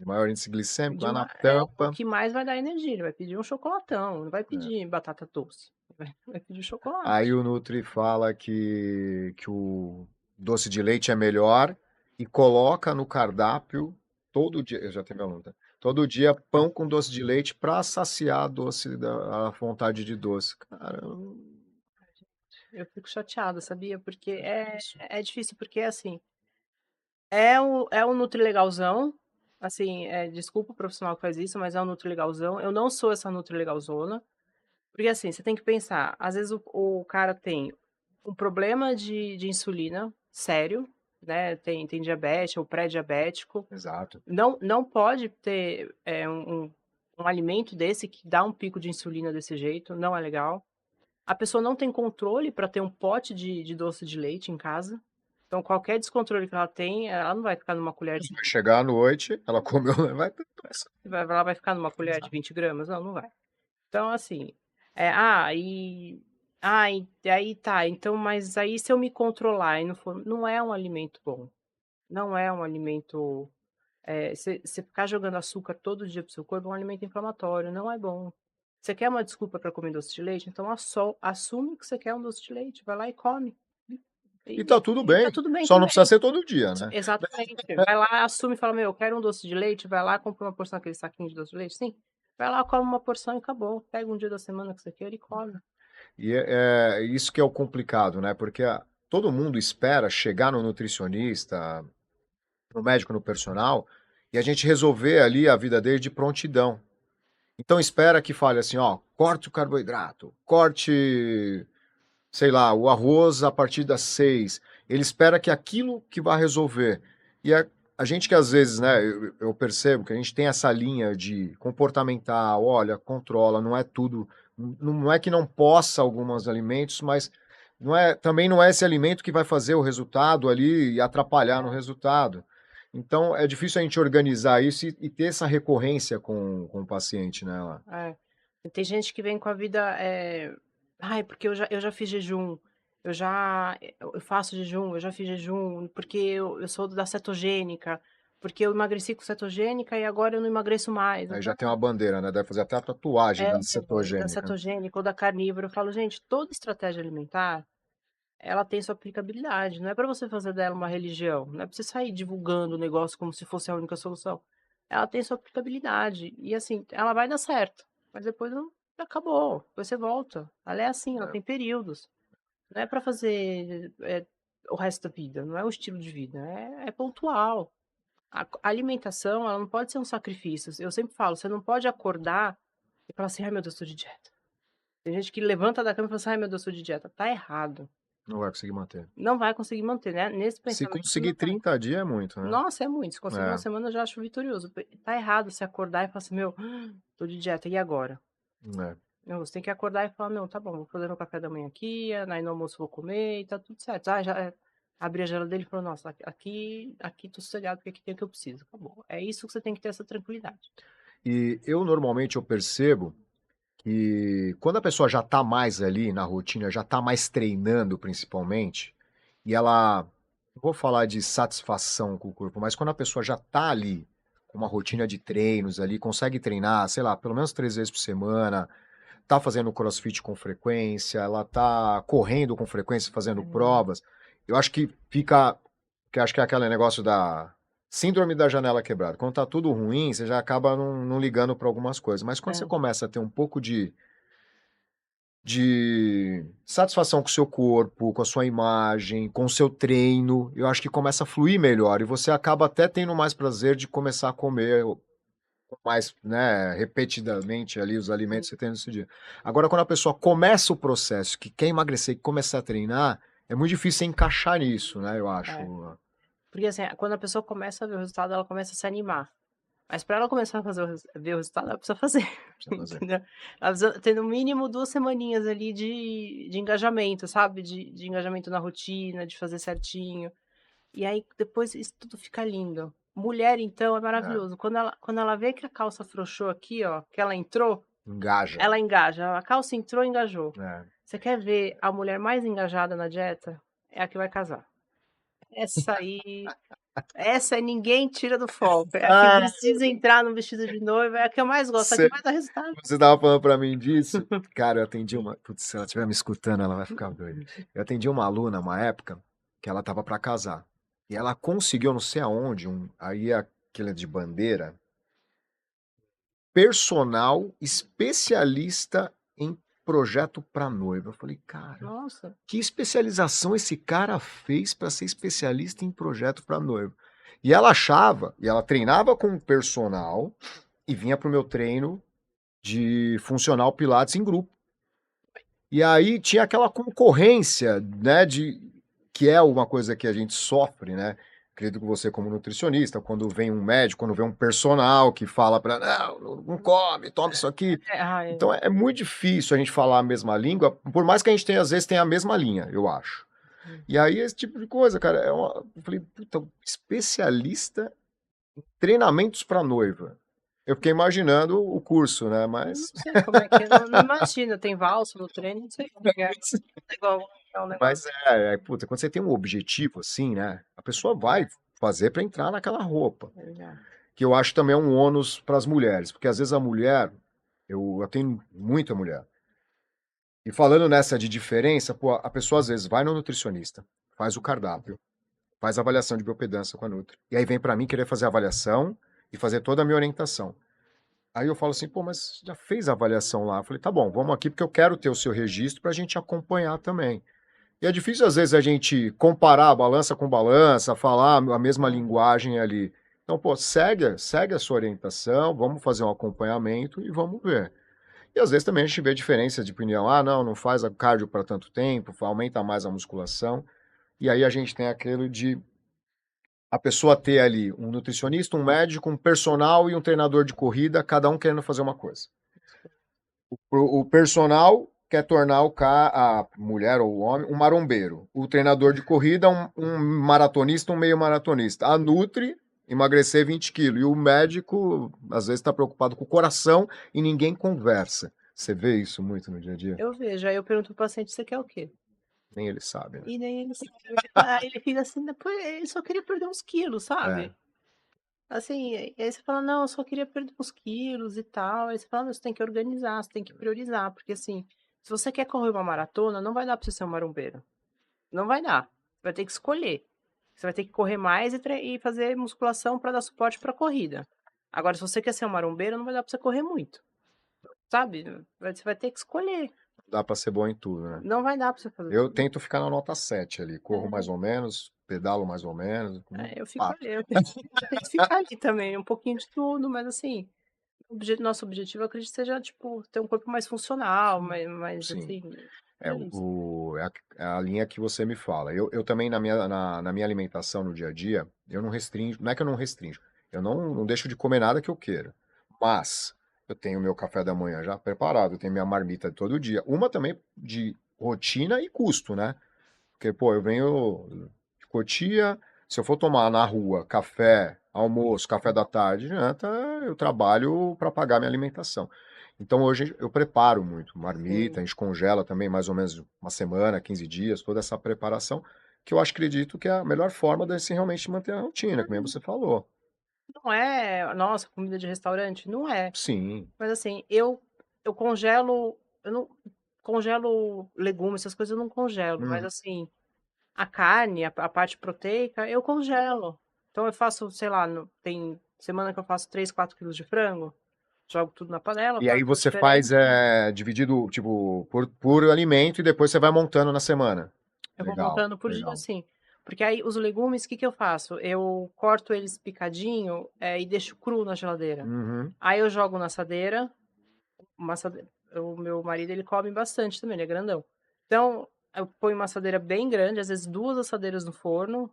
Maior índice glicêmico, De lá na o tampa. que mais vai dar energia. Ele vai pedir um chocolatão, não vai É. pedir batata doce. Vai pedir Aí chocolate. o Nutri fala que o doce de leite é melhor e coloca no cardápio todo dia. Eu já tenho minha luta. Todo dia pão com doce de leite para saciar a vontade de doce. Cara, Eu fico chateada, sabia? Porque é difícil. é difícil, porque assim, é um Nutri legalzão. Assim, desculpa o profissional que faz isso, mas é um Nutri legalzão. Eu não sou essa Nutri legalzona. Porque assim, você tem que pensar, às vezes o cara tem um problema de insulina sério, né? Tem diabetes ou pré-diabético. Exato. Não pode ter um alimento desse que dá um pico de insulina desse jeito, não é legal. A pessoa não tem controle para ter um pote de doce de leite em casa. Então, qualquer descontrole que ela tem, ela não vai ficar numa colher Vai de. chegar à noite, ela comeu, vai ter pressa. Ela vai ficar numa colher de Exato. 20 gramas? Não, não vai. Então, assim. E aí tá. Então, mas aí se eu me controlar e não for. Não é um alimento bom. Não é um alimento. Você ficar jogando açúcar todo dia pro seu corpo é um alimento inflamatório, não é bom. Você quer uma desculpa para comer doce de leite? Então assume que você quer um doce de leite, vai lá e come. E tá E, tudo e tá bem. tudo bem Só não precisa também. ser todo dia, né? Exatamente. Vai lá, assume e fala, meu, eu quero um doce de leite, vai lá, compra uma porção daquele saquinho de doce de leite, sim. Vai lá, come uma porção e acabou. Pega um dia da semana que você quer e come. E é isso que é o complicado, né? Porque todo mundo espera chegar no nutricionista, no médico, no personal, e a gente resolver ali a vida dele de prontidão. Então espera que fale assim, ó, corte o carboidrato, corte, sei lá, o arroz a partir das 6. Ele espera que aquilo que vai resolver. E a gente que às vezes, né, eu percebo que a gente tem essa linha de comportamental, olha, controla, não é tudo, não é que não possa alguns alimentos, mas também não é esse alimento que vai fazer o resultado ali e atrapalhar no resultado. Então é difícil a gente organizar isso e ter essa recorrência com o paciente, né? Lá. É. E tem gente que vem com a vida, "Ai, porque eu já fiz jejum, eu faço jejum, eu já fiz jejum, porque eu sou da cetogênica, porque eu emagreci com cetogênica e agora eu não emagreço mais". Eu Aí já falo tem uma bandeira, né? Deve fazer até a tatuagem é, da da cetogênica. cetogênica ou da carnívora. Eu falo: "Gente, toda estratégia alimentar, ela tem sua aplicabilidade, não é para você fazer dela uma religião, não é para você sair divulgando o negócio como se fosse a única solução. Ela tem sua aplicabilidade e, assim, ela vai dar certo, mas depois não acabou, depois você volta. Ela é assim, ela É. tem períodos. Não é para fazer, o resto da vida, não é um estilo de vida, é pontual. A alimentação, ela não pode ser um sacrifício. Eu sempre falo, você não pode acordar e falar assim: "Ai meu Deus, tô de dieta". Tem gente que levanta da cama e fala assim: "Ai meu Deus, tô de dieta". Tá errado. Não vai conseguir manter. Não vai conseguir manter, né, nesse Se pensamento conseguir não vai. 30 dias é muito, né? Nossa, é muito, se conseguir uma É, semana eu já acho vitorioso. Tá errado você acordar e falar assim: "Meu, tô de dieta, e agora?". é. Não, você tem que acordar e falar: "Não, tá bom, vou fazer meu café da manhã aqui, aí no almoço vou comer e tá tudo certo". Ah, já abri a geladeira e falou: "Nossa, aqui tô sossegado, porque aqui tem o que eu preciso". Acabou. É isso que você tem que ter, essa tranquilidade. E eu normalmente eu percebo que quando a pessoa já tá mais ali na rotina, já tá mais treinando principalmente, e ela, não vou falar de satisfação com o corpo, mas quando a pessoa já tá ali com uma rotina de treinos ali, consegue treinar, sei lá, pelo menos 3 vezes por semana, tá fazendo crossfit com frequência, ela tá correndo com frequência, fazendo Uhum. provas, eu acho que fica, que acho que é aquele negócio da síndrome da janela quebrada. Quando tá tudo ruim, você já acaba não ligando para algumas coisas. Mas quando você É, começa a ter um pouco de satisfação com o seu corpo, com a sua imagem, com o seu treino, eu acho que começa a fluir melhor e você acaba até tendo mais prazer de começar a comer mais, né, repetidamente ali os alimentos sim, que você tem nesse dia. Agora, quando a pessoa começa o processo, que quer emagrecer, que começar a treinar, é muito difícil você encaixar nisso, né, eu é. acho. Porque, assim, quando a pessoa começa a ver o resultado, ela começa a se animar. Mas para ela começar a fazer ver o resultado, ela precisa fazer, Precisa fazer. entendeu? Ela precisa ter no mínimo 2 semaninhas ali de engajamento, sabe, de engajamento na rotina, de fazer certinho. E aí depois isso tudo fica lindo. Mulher então é É, maravilhoso, quando ela vê que a calça afrouxou aqui, ó, que ela entrou, engaja. ela engaja, a calça entrou, engajou. É. Você quer ver a mulher mais engajada na dieta? É a que vai casar. Essa aí essa ninguém tira do foco, é a que Ah, precisa entrar no vestido de noiva, é a que eu mais gosto, é a que você mais dá resultado. você estava falando pra mim disso, cara, eu atendi uma, putz, se ela estiver me escutando, ela vai ficar doida. Eu atendi uma aluna uma época que ela estava para casar. E ela conseguiu, não sei aonde, aí aquele de bandeira, personal especialista em projeto para noiva. Eu falei, cara, Nossa, que especialização esse cara fez para ser especialista em projeto para noiva? E ela achava, e ela treinava com personal e vinha pro meu treino de funcional pilates em grupo. E aí tinha aquela concorrência, né, de que é uma coisa que a gente sofre, né? Acredito que você como nutricionista, quando vem um médico, quando vem um personal que fala para não come, toma isso aqui. ai, Então é muito difícil a gente falar a mesma língua, por mais que a gente tenha, às vezes, tenha a mesma linha, eu acho. E aí esse tipo de coisa, cara, eu falei, puta, especialista em treinamentos para noiva. Eu fiquei imaginando o curso, né? eu não Mas sei como é que é, não imagino, tem valsa no treino, não sei como é igual é o negócio. Mas puta, quando você tem um objetivo assim, né? A pessoa vai fazer para entrar naquela roupa. É, Que eu acho também um ônus para as mulheres, porque às vezes a mulher, eu tenho muita mulher. E falando nessa de diferença, pô, a pessoa às vezes vai no nutricionista, faz o cardápio, faz a avaliação de biopedância com a Nutri. E aí vem para mim querer fazer a avaliação e fazer toda a minha orientação. Aí eu falo assim, pô, mas já fez a avaliação lá? Eu falei, tá bom, vamos aqui porque eu quero ter o seu registro para a gente acompanhar também. E é difícil, às vezes, a gente comparar balança com balança, falar a mesma linguagem ali. Então, pô, segue a sua orientação, vamos fazer um acompanhamento e vamos ver. E às vezes também a gente vê diferença de opinião. Ah, não, não faz a cardio para tanto tempo, aumenta mais a musculação. E aí a gente tem aquilo de a pessoa ter ali um nutricionista, um médico, um personal e um treinador de corrida, cada um querendo fazer uma coisa. O personal quer tornar a mulher ou o homem um marombeiro. O treinador de corrida, um maratonista, um meio maratonista. A Nutri, emagrecer 20 quilos. E o médico, às vezes, está preocupado com o coração e ninguém conversa. Você vê isso muito no dia a dia? Eu vejo, aí eu pergunto pro paciente: "Você quer o quê?". Nem ele sabe, né? E nem ele sabe. Aí ele fica assim, depois ele só queria perder uns quilos, É, sabe. Assim, e aí você fala: "Não, eu só queria perder uns quilos e tal". Aí você fala: "Não, você tem que organizar, você tem que priorizar", porque assim, se você quer correr uma maratona, não vai dar pra você ser um marombeiro. Não vai dar. Você vai ter que escolher. Você vai ter que correr mais e fazer musculação para dar suporte pra corrida. Agora, se você quer ser um marombeiro, não vai dar pra você correr muito, sabe. Você vai ter que escolher. dá para ser bom em tudo, né? Não vai dar pra você fazer Eu tudo. tento ficar na nota 7 ali. Corro mais ou menos, pedalo mais ou menos. Eu fico Ah, ali, eu tento ficar ali também, um pouquinho de tudo, mas assim, nosso objetivo eu acredito que seja, tipo, ter um corpo mais funcional, mais sim. assim, É, é isso. é a linha que você me fala. Eu também, na minha alimentação no dia a dia, eu não restringo, não é que eu não restringo, eu não deixo de comer nada que eu queira. Mas eu tenho meu café da manhã já preparado, eu tenho minha marmita de todo dia. Uma também de rotina e custo, né? Porque, pô, eu venho de Cotia, se eu for tomar na rua café, almoço, café da tarde, janta, eu trabalho para pagar minha alimentação. Então hoje eu preparo muito marmita, a Sim. gente congela também mais ou menos uma semana, 15 dias, toda essa preparação, que eu acredito que é a melhor forma de se realmente manter a rotina, como você falou. Não é, nossa, comida de restaurante, não é. Sim. Mas assim, eu congelo, eu não congelo legumes, essas coisas eu não congelo, mas Uhum. assim, a carne, a parte proteica, eu congelo. Então eu faço, sei lá, tem semana que eu faço 3, 4 quilos de frango, jogo tudo na panela, E aí faço você faz diferente. dividido, tipo, por alimento e depois você vai montando na semana. Eu vou Legal, montando por dia, legal. assim. Porque aí os legumes, o que que eu faço? Eu corto eles picadinho, e deixo cru na geladeira. Uhum. Aí eu jogo na assadeira, uma assade o meu marido, ele come bastante também, ele é grandão. Então, eu ponho uma assadeira bem grande, às vezes 2 assadeiras no forno,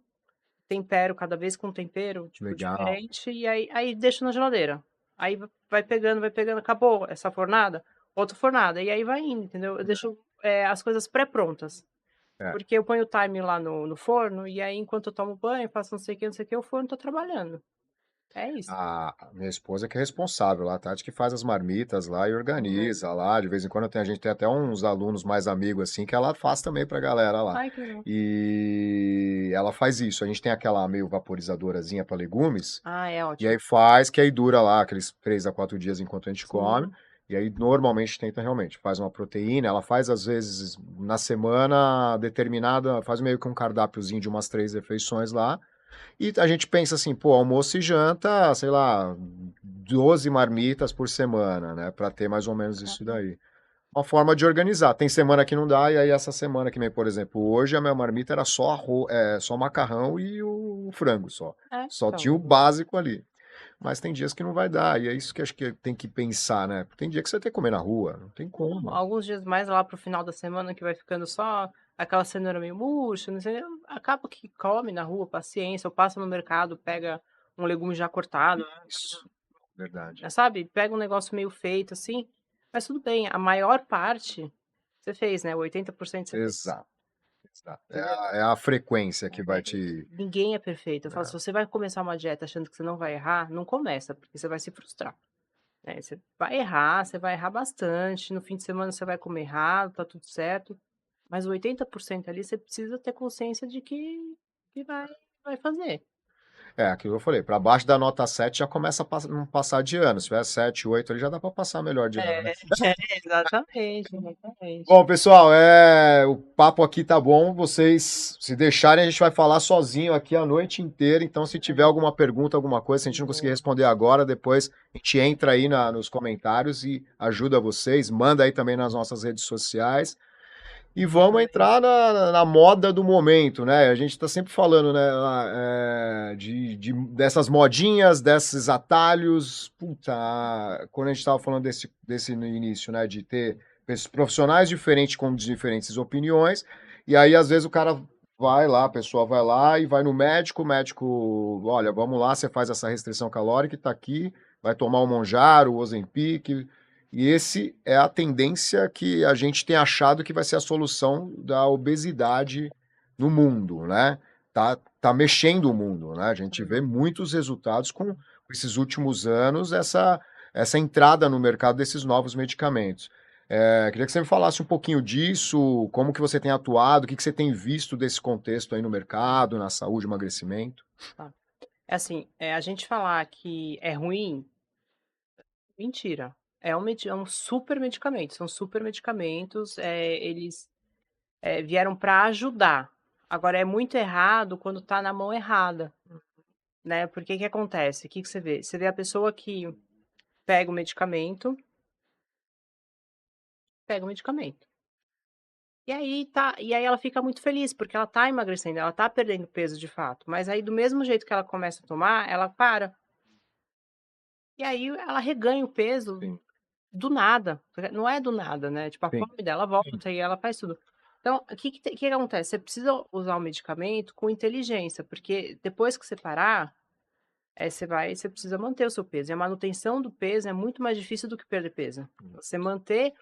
tempero cada vez com um tempero, tipo, Legal. diferente, e aí deixo na geladeira. Aí vai pegando, acabou essa fornada, outra fornada, e aí vai indo, entendeu? Eu deixo, as coisas pré-prontas. É. Porque eu ponho o timer lá no forno, e aí enquanto eu tomo banho, faço não sei o que, o forno tá trabalhando. É isso. A minha esposa que é responsável lá, a Tati que faz as marmitas lá e Uhum. organiza lá. De vez em quando a gente tem até uns alunos mais amigos assim que ela faz também pra galera lá. Ai, que legal. E ela faz isso. A gente tem aquela meio vaporizadorazinha para legumes, Ah, é e aí ótimo. faz, que aí dura lá aqueles 3 a 4 dias enquanto a gente come. Sim. E aí normalmente tenta realmente, faz uma proteína, ela faz às vezes na semana determinada, faz meio que um cardápiozinho de umas 3 refeições lá. E a gente pensa assim, pô, almoço e janta, sei lá, 12 marmitas por semana, né? Pra ter mais ou menos isso daí. Uma forma de organizar. Tem semana que não dá, e aí essa semana que vem, por exemplo, hoje a minha marmita era só só macarrão e o frango só. Só tinha o Então, básico ali. Mas tem dias que não vai dar, e é isso que acho que tem que pensar, né? Tem dia que você tem que comer na rua, não tem como. alguns dias mais lá pro final da semana que vai ficando só aquela cenoura meio murcha, não sei, acaba que come na rua, paciência, ou passa no mercado, pega um legume já cortado, Isso, verdade. sabe? Pega um negócio meio feito assim, mas tudo bem, a maior parte você fez, né? 80% você fez. Exato, exato. Entendeu? É a frequência que vai E te. ninguém é perfeito. Eu falo, se Né? você vai começar uma dieta achando que você não vai errar, não começa, porque você vai se frustrar, né. Você vai errar, você vai errar bastante, no fim de semana você vai comer errado, tá tudo certo, mas o 80% ali você precisa ter consciência de que vai fazer. É, aquilo que eu falei, para baixo da nota 7 já começa a não passar de ano. Se tiver 7, 8 ali já dá para passar melhor de ano, né? É, exatamente, exatamente. Bom, pessoal, o papo aqui tá bom. Vocês, se deixarem, a gente vai falar sozinho aqui a noite inteira. Então, se tiver alguma pergunta, alguma coisa, se a gente não conseguir Boa. responder agora, depois a gente entra aí nos comentários e ajuda vocês. Manda aí também nas nossas redes sociais. E vamos Exatamente. entrar na moda do momento, né, a gente tá sempre falando, né, dessas modinhas, desses atalhos. Puta, quando a gente estava falando desse no início, né, de ter profissionais diferentes com diferentes opiniões, e aí às vezes o cara vai lá, a pessoa vai lá e vai no médico, o médico: "Olha, vamos lá, você faz essa restrição calórica e tá aqui, vai tomar o Monjaro, o Ozempic", e esse é a tendência que a gente tem achado que vai ser a solução da obesidade no mundo, né? Tá mexendo o mundo, né? A gente vê Uhum. muitos resultados com esses últimos anos, essa entrada no mercado desses novos medicamentos. Queria que você me falasse um pouquinho disso, como que você tem atuado, o que que você tem visto desse contexto aí no mercado, na saúde, emagrecimento. Tá. É assim, a gente falar que é ruim, mentira. É um super medicamento, são super medicamentos, eles, vieram para ajudar. Agora é muito errado quando tá na mão errada, né, porque que acontece? O que que você vê? Você vê a pessoa que pega o medicamento, e aí ela fica muito feliz, porque ela tá emagrecendo, ela tá perdendo peso de fato, mas aí do mesmo jeito que ela começa a tomar, ela para. E aí ela reganha o peso Sim, do nada, porque não é do nada, né, tipo, a sim. fome dela volta e ela faz tudo. Então, o que que acontece? Você precisa usar o medicamento com inteligência, porque depois que você parar, você precisa manter o seu peso, e a manutenção do peso é muito mais difícil do que perder peso. Você manter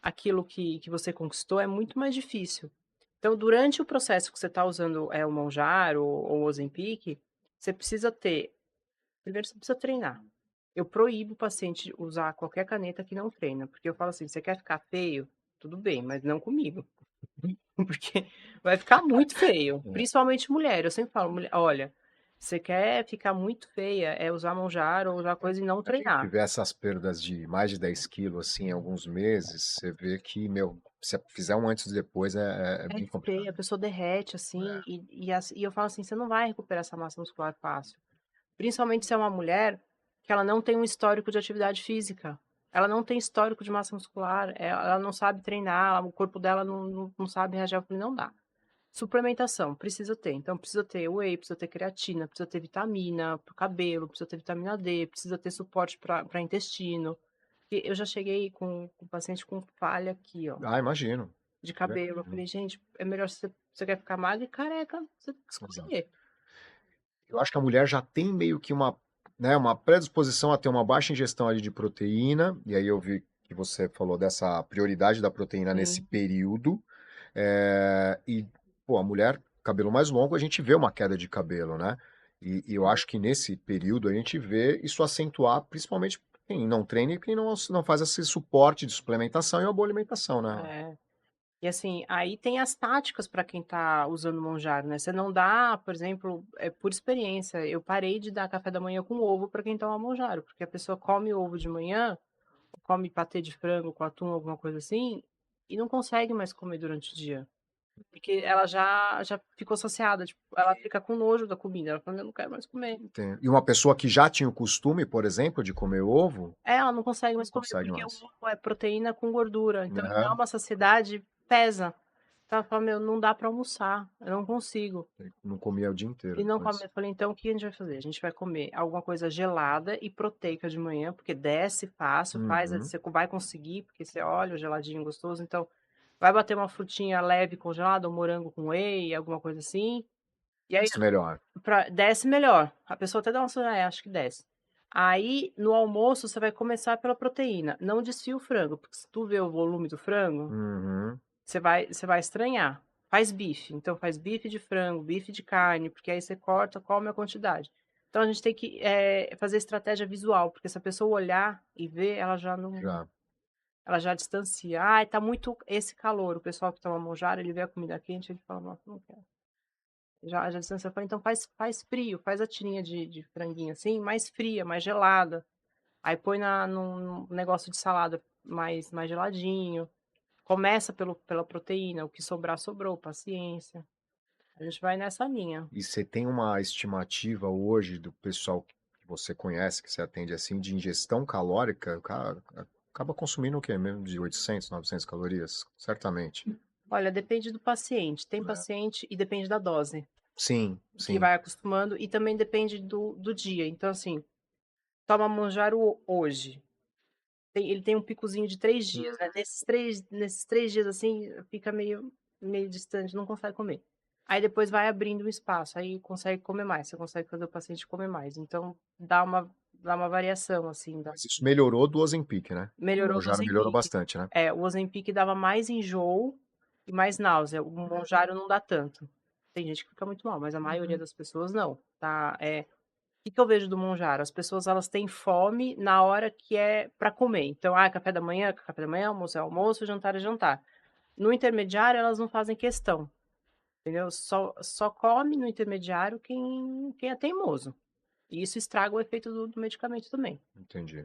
aquilo que você conquistou é muito mais difícil. Então, durante o processo que você está usando, o Mounjaro ou o Ozempic, você precisa ter primeiro você precisa treinar. Eu proíbo o paciente usar qualquer caneta que não treina, porque eu falo assim: "Você quer ficar feio? Tudo bem, mas não comigo", porque vai ficar muito feio, É. principalmente mulher. Eu sempre falo: "Mulher, olha, você quer ficar muito feia, é usar Mounjaro ou usar coisa e não treinar". Tiver essas perdas de mais de 10 quilos, assim, em alguns meses, você vê que, meu, se fizer um antes e depois é É bem feio, complicado. a pessoa derrete, assim, É. e eu falo assim: "Você não vai recuperar essa massa muscular fácil". Principalmente se é uma mulher que ela não tem um histórico de atividade física. Ela não tem histórico de massa muscular, ela não sabe treinar, o corpo dela não sabe reagir, eu falei: "Não dá". Suplementação, precisa ter. Então precisa ter whey, precisa ter creatina, precisa ter vitamina para o cabelo, precisa ter vitamina D, precisa ter suporte para intestino. E eu já cheguei com paciente com falha aqui, ó, Ah, imagino. de cabelo. Eu Imagino. falei: "Gente, é melhor você quer ficar magra e careca, você tem que Exato. escolher". Eu acho que a mulher já tem meio que uma, né, uma predisposição a ter uma baixa ingestão ali de proteína, e aí eu vi que você falou dessa prioridade da proteína nesse Sim. período. E, pô, a mulher, cabelo mais longo, a gente vê uma queda de cabelo, né? E eu acho que nesse período a gente vê isso acentuar, principalmente quem não treina e quem não faz esse suporte de suplementação e uma boa alimentação, né? É. E assim, aí tem as táticas para quem tá usando o Monjaro, né, você não dá, por exemplo, por experiência, eu parei de dar café da manhã com ovo para quem toma Monjaro, porque a pessoa come ovo de manhã, come patê de frango com atum, alguma coisa assim, e não consegue mais comer durante o dia, porque ela já ficou saciada, tipo, ela fica com nojo da comida, ela fala: "Eu não quero mais comer". E uma pessoa que já tinha o costume, por exemplo, de comer ovo, Ela não consegue mais comer, consegue porque o mais. ovo é proteína com gordura, então me dá Aham. uma saciedade, pesa. Então ela fala: "Meu, não dá para almoçar, eu não consigo". Não comia o dia inteiro E não come depois. eu falei: "Então o que a gente vai fazer? A gente vai comer alguma coisa gelada e proteica de manhã, porque desce fácil, Uhum. você vai conseguir, porque você olha o geladinho gostoso, então vai bater uma frutinha leve congelada, um morango com whey, alguma coisa assim, e aí Isso é melhor. desce melhor". A pessoa até dá uma acho que desce. Aí, no almoço, você vai começar pela proteína, não desfia o frango, porque se tu vê o volume do frango, Uhum. você vai estranhar. Faz bife, então faz bife de frango, bife de carne, porque aí você corta, come a quantidade. Então a gente tem que, fazer estratégia visual, porque se a pessoa olhar e ver, Já. ela já distancia. "Ai, tá muito esse calor", o pessoal que toma Mounjaro, ele vê a comida quente, ele fala: "Nossa, não quero". Já distancia, eu falo: "Então faz frio, faz a tirinha de franguinho, assim, mais fria, mais gelada, aí põe num negócio de salada mais geladinho". Começa pela proteína, o que sobrar, sobrou, paciência. A gente vai nessa linha. E você tem uma estimativa hoje do pessoal que você conhece, que você atende assim, de ingestão calórica? O cara acaba consumindo o quê? Mesmo de 800, 900 calorias? Certamente. Olha, depende do paciente. Tem Né? paciente e depende da dose, Sim, que sim. vai acostumando e também depende do dia. Então, assim, toma Monjaro hoje. Ele tem um picozinho de 3 dias, né, nesses três dias, assim, fica meio distante, não consegue comer. Aí depois vai abrindo o espaço, aí consegue comer mais, você consegue fazer o paciente comer mais. Então dá uma variação, assim, Mas isso melhorou do Ozempic, né? O melhorou do Mounjaro melhorou Ozempic. bastante, né? É, o Ozempic dava mais enjoo e mais náusea, o Monjaro não dá tanto. Tem gente que fica muito mal, mas a maioria das pessoas não, tá, que eu vejo do Monjaro? As pessoas elas têm fome na hora que é para comer. Então, café da manhã, almoço é almoço, jantar é jantar. No intermediário, elas não fazem questão, entendeu? Só come no intermediário quem é teimoso. E isso estraga o efeito do medicamento também. Entendi.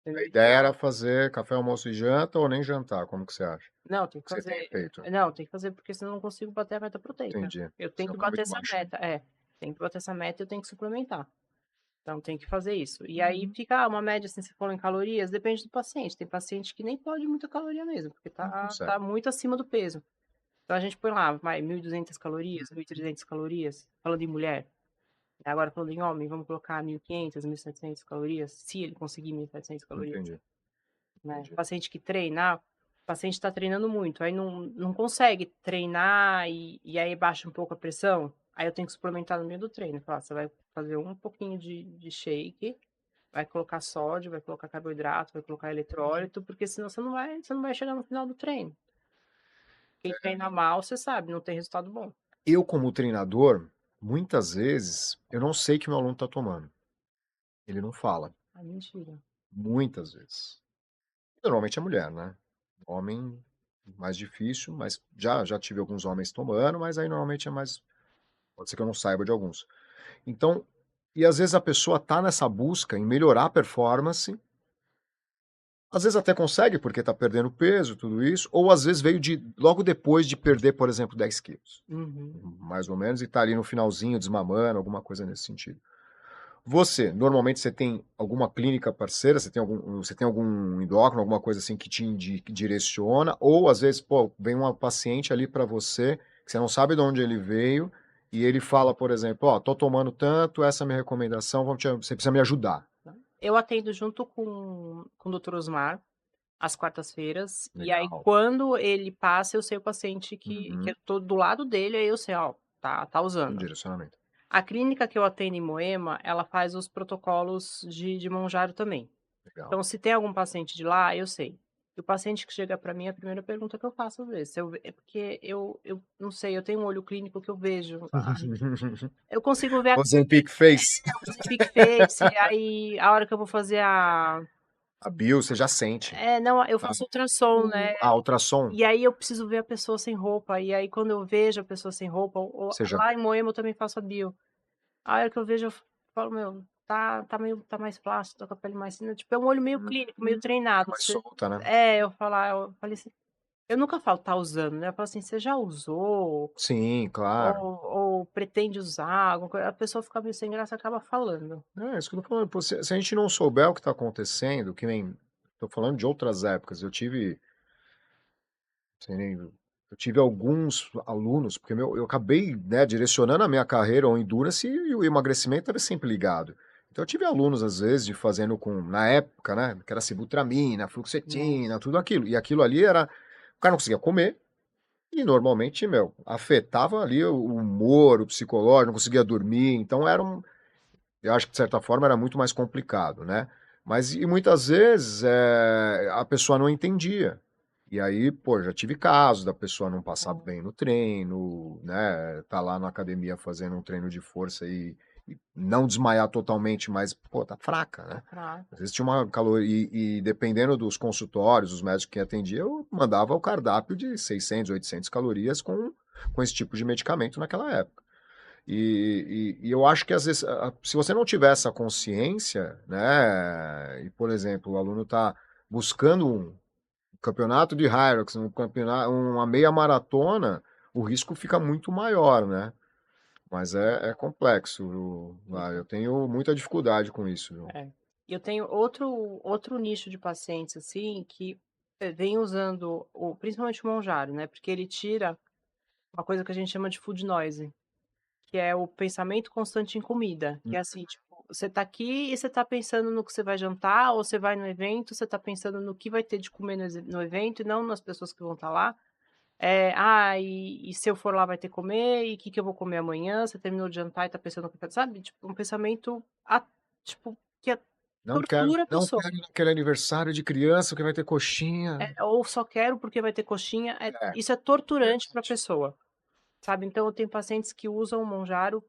A Entendeu? ideia era fazer café, almoço e janta ou nem jantar, como que você acha? Não, tem que Que você tem fazer. feito. Não, tem que fazer porque senão eu não consigo bater a meta proteica. Entendi. Eu tenho Senão que fica bater muito essa baixo. meta. Tem que bater essa meta e eu tenho que suplementar. Então tem que fazer isso. E aí fica uma média, assim, se for em calorias, depende do paciente. Tem paciente que nem pode muita caloria mesmo, porque Não tá, consegue. tá muito acima do peso. Então a gente põe lá, vai, 1.200 calorias, 1.300 calorias, falando em mulher. Agora falando em homem, vamos colocar 1.500, 1.700 calorias, se ele conseguir 1.700 calorias, Entendi. né? Entendi. Paciente que treina, o paciente está treinando muito, aí não consegue treinar e aí baixa um pouco a pressão, aí eu tenho que suplementar no meio do treino. Falar, você vai fazer um pouquinho de shake, vai colocar sódio, vai colocar carboidrato, vai colocar eletrólito, porque senão você não vai chegar no final do treino. Quem treina mal, você sabe, não tem resultado bom. Eu, como treinador, muitas vezes, eu não sei que meu aluno está tomando. Ele não fala. Ah, mentira. Muitas vezes. Normalmente é mulher, né? Homem, mais difícil, mas já tive alguns homens tomando, mas aí normalmente é mais. Pode ser que eu não saiba de alguns. Então, e às vezes a pessoa tá nessa busca em melhorar a performance, às vezes até consegue porque tá perdendo peso, tudo isso, ou às vezes veio logo depois de perder, por exemplo, 10 quilos, Uhum. mais ou menos, e tá ali no finalzinho desmamando, alguma coisa nesse sentido. Você, normalmente você tem alguma clínica parceira, você tem algum endócrino, alguma coisa assim que te direciona, ou às vezes, pô, vem uma paciente ali para você, que você não sabe de onde ele veio, e ele fala, por exemplo, ó, tô tomando tanto, essa é a minha recomendação, você precisa me ajudar. Eu atendo junto com o Dr. Osmar, às quartas-feiras, e aí Legal. quando ele passa, eu sei o paciente que Uhum. eu tô do lado dele, aí eu sei, ó, tá Um usando. direcionamento. A clínica que eu atendo em Moema, ela faz os protocolos de Monjaro também. Legal. Então, se tem algum paciente de lá, eu sei. E o paciente que chega para mim, a primeira pergunta que eu faço às vezes, é porque eu não sei, eu tenho um olho clínico que eu vejo. Eu consigo ver Ozempic fez. o Ozempic Face, aí a hora que eu vou fazer a. A bio, você já sente. Não, eu Tá? faço ultrassom, né? Ah, ultrassom, E aí eu preciso ver a pessoa sem roupa. E aí, quando eu vejo a pessoa sem roupa, você já. lá em Moema eu também faço a bio. A hora que eu vejo, eu falo, meu, tá mais flácido, tá com a pele mais fina. Tipo, é um olho meio clínico, meio Fica treinado. mais solta, né? Eu falei assim, eu nunca falo, tá usando, né? Eu falo assim, você já usou? Sim, claro. Ou pretende usar? Alguma coisa? A pessoa fica meio sem graça e acaba falando. É isso que eu tô falando. Pô, se a gente não souber o que tá acontecendo, que nem. Tô falando de outras épocas. Sei nem, eu tive alguns alunos, porque eu acabei, né, direcionando a minha carreira ao Endurance e o emagrecimento era sempre ligado. Então eu tive alunos, às vezes, de fazendo na época, né, que era sibutramina, fluoxetina, Nossa. tudo aquilo. E aquilo ali era. O cara não conseguia comer, e normalmente, meu, afetava ali o humor, o psicológico, não conseguia dormir. Então eu acho que de certa forma era muito mais complicado, né? Mas e muitas vezes a pessoa não entendia. E aí, pô, já tive casos da pessoa não passar bem no treino, né? Tá lá na academia fazendo um treino de força e não desmaiar totalmente, mas, pô, tá fraca, Tá né? fraco. Às vezes tinha uma caloria, e dependendo dos consultórios, os médicos que atendia, eu mandava o cardápio de 600, 800 calorias com esse tipo de medicamento naquela época. E eu acho que às vezes, se você não tiver essa consciência, né, e por exemplo, o aluno está buscando um campeonato de Hyrox, uma meia maratona, o risco fica muito maior, né? Mas é complexo, viu? Eu tenho muita dificuldade com isso, viu? É. E eu tenho outro nicho de pacientes, assim, que vem usando principalmente o Monjaro, né, porque ele tira uma coisa que a gente chama de food noise, que é o pensamento constante em comida, que Hum, é assim, tipo, você tá aqui e você tá pensando no que você vai jantar, ou você vai no evento, você tá pensando no que vai ter de comer no evento e não nas pessoas que vão estar lá. E se eu for lá vai ter comer, e o que que eu vou comer amanhã? Você terminou de jantar e tá pensando no que sabe, tipo, um pensamento tipo, que tortura a não pessoa. quero ir naquele aniversário de criança que vai ter coxinha. Ou só quero porque vai ter coxinha, É, isso é torturante para a verdade. pessoa, sabe. Então eu tenho pacientes que usam o Monjaro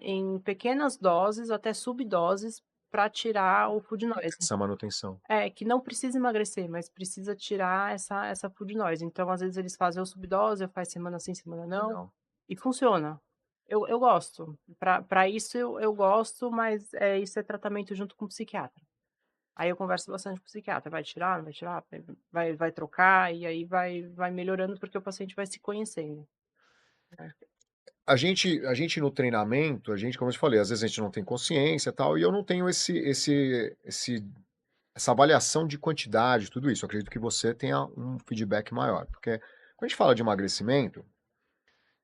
em pequenas doses, até subdoses, para tirar o food noise. Essa manutenção. Que não precisa emagrecer, mas precisa tirar essa food noise. Então, às vezes, eles fazem o subdose, eu faço semana sim, semana não, Legal. e funciona. Eu gosto. Pra isso eu gosto, mas, isso é tratamento junto com o psiquiatra. Aí eu converso bastante com o psiquiatra, vai tirar, não vai tirar, vai trocar, e aí vai melhorando, porque o paciente vai se conhecendo, né. A gente no treinamento, como eu te falei, às vezes a gente não tem consciência e tal, e eu não tenho essa avaliação de quantidade, tudo isso. Eu acredito que você tenha um feedback maior, porque quando a gente fala de emagrecimento,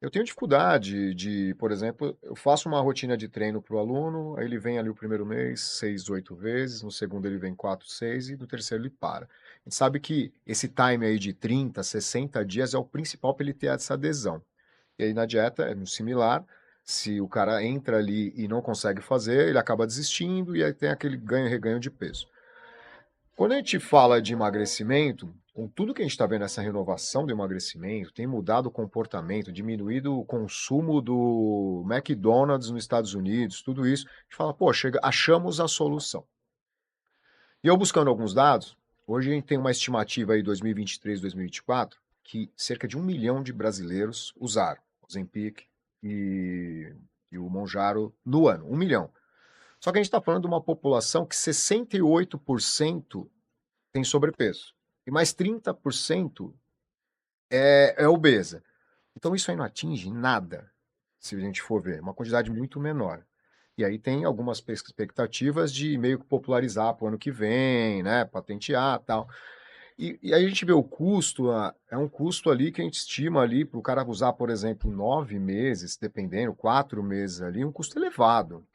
eu tenho dificuldade de, por exemplo, eu faço uma rotina de treino para o aluno, aí ele vem ali o primeiro mês 6, 8 vezes, no segundo ele vem 4, 6 e no terceiro ele para. A gente sabe que esse time aí de 30, 60 dias é o principal para ele ter essa adesão. E aí na dieta é muito similar, se o cara entra ali e não consegue fazer, ele acaba desistindo e aí tem aquele ganho e reganho de peso. Quando a gente fala de emagrecimento, com tudo que a gente está vendo, essa renovação do emagrecimento, tem mudado o comportamento, diminuído o consumo do McDonald's nos Estados Unidos, tudo isso, a gente fala, pô, chega, achamos a solução. E eu buscando alguns dados, hoje a gente tem uma estimativa aí 2023, 2024, que cerca de 1 milhão de brasileiros usaram o Ozempic e, e o Monjaro no ano, 1 milhão. Só que a gente está falando de uma população que 68% tem sobrepeso. E mais 30% é obesa. Então isso aí não atinge nada, se a gente for ver, uma quantidade muito menor. E aí tem algumas expectativas de meio que popularizar para o ano que vem, né, patentear tal. E aí a gente vê o custo, é um custo ali que a gente estima ali para o cara usar, por exemplo, 9 meses, dependendo, 4 meses ali, um custo elevado.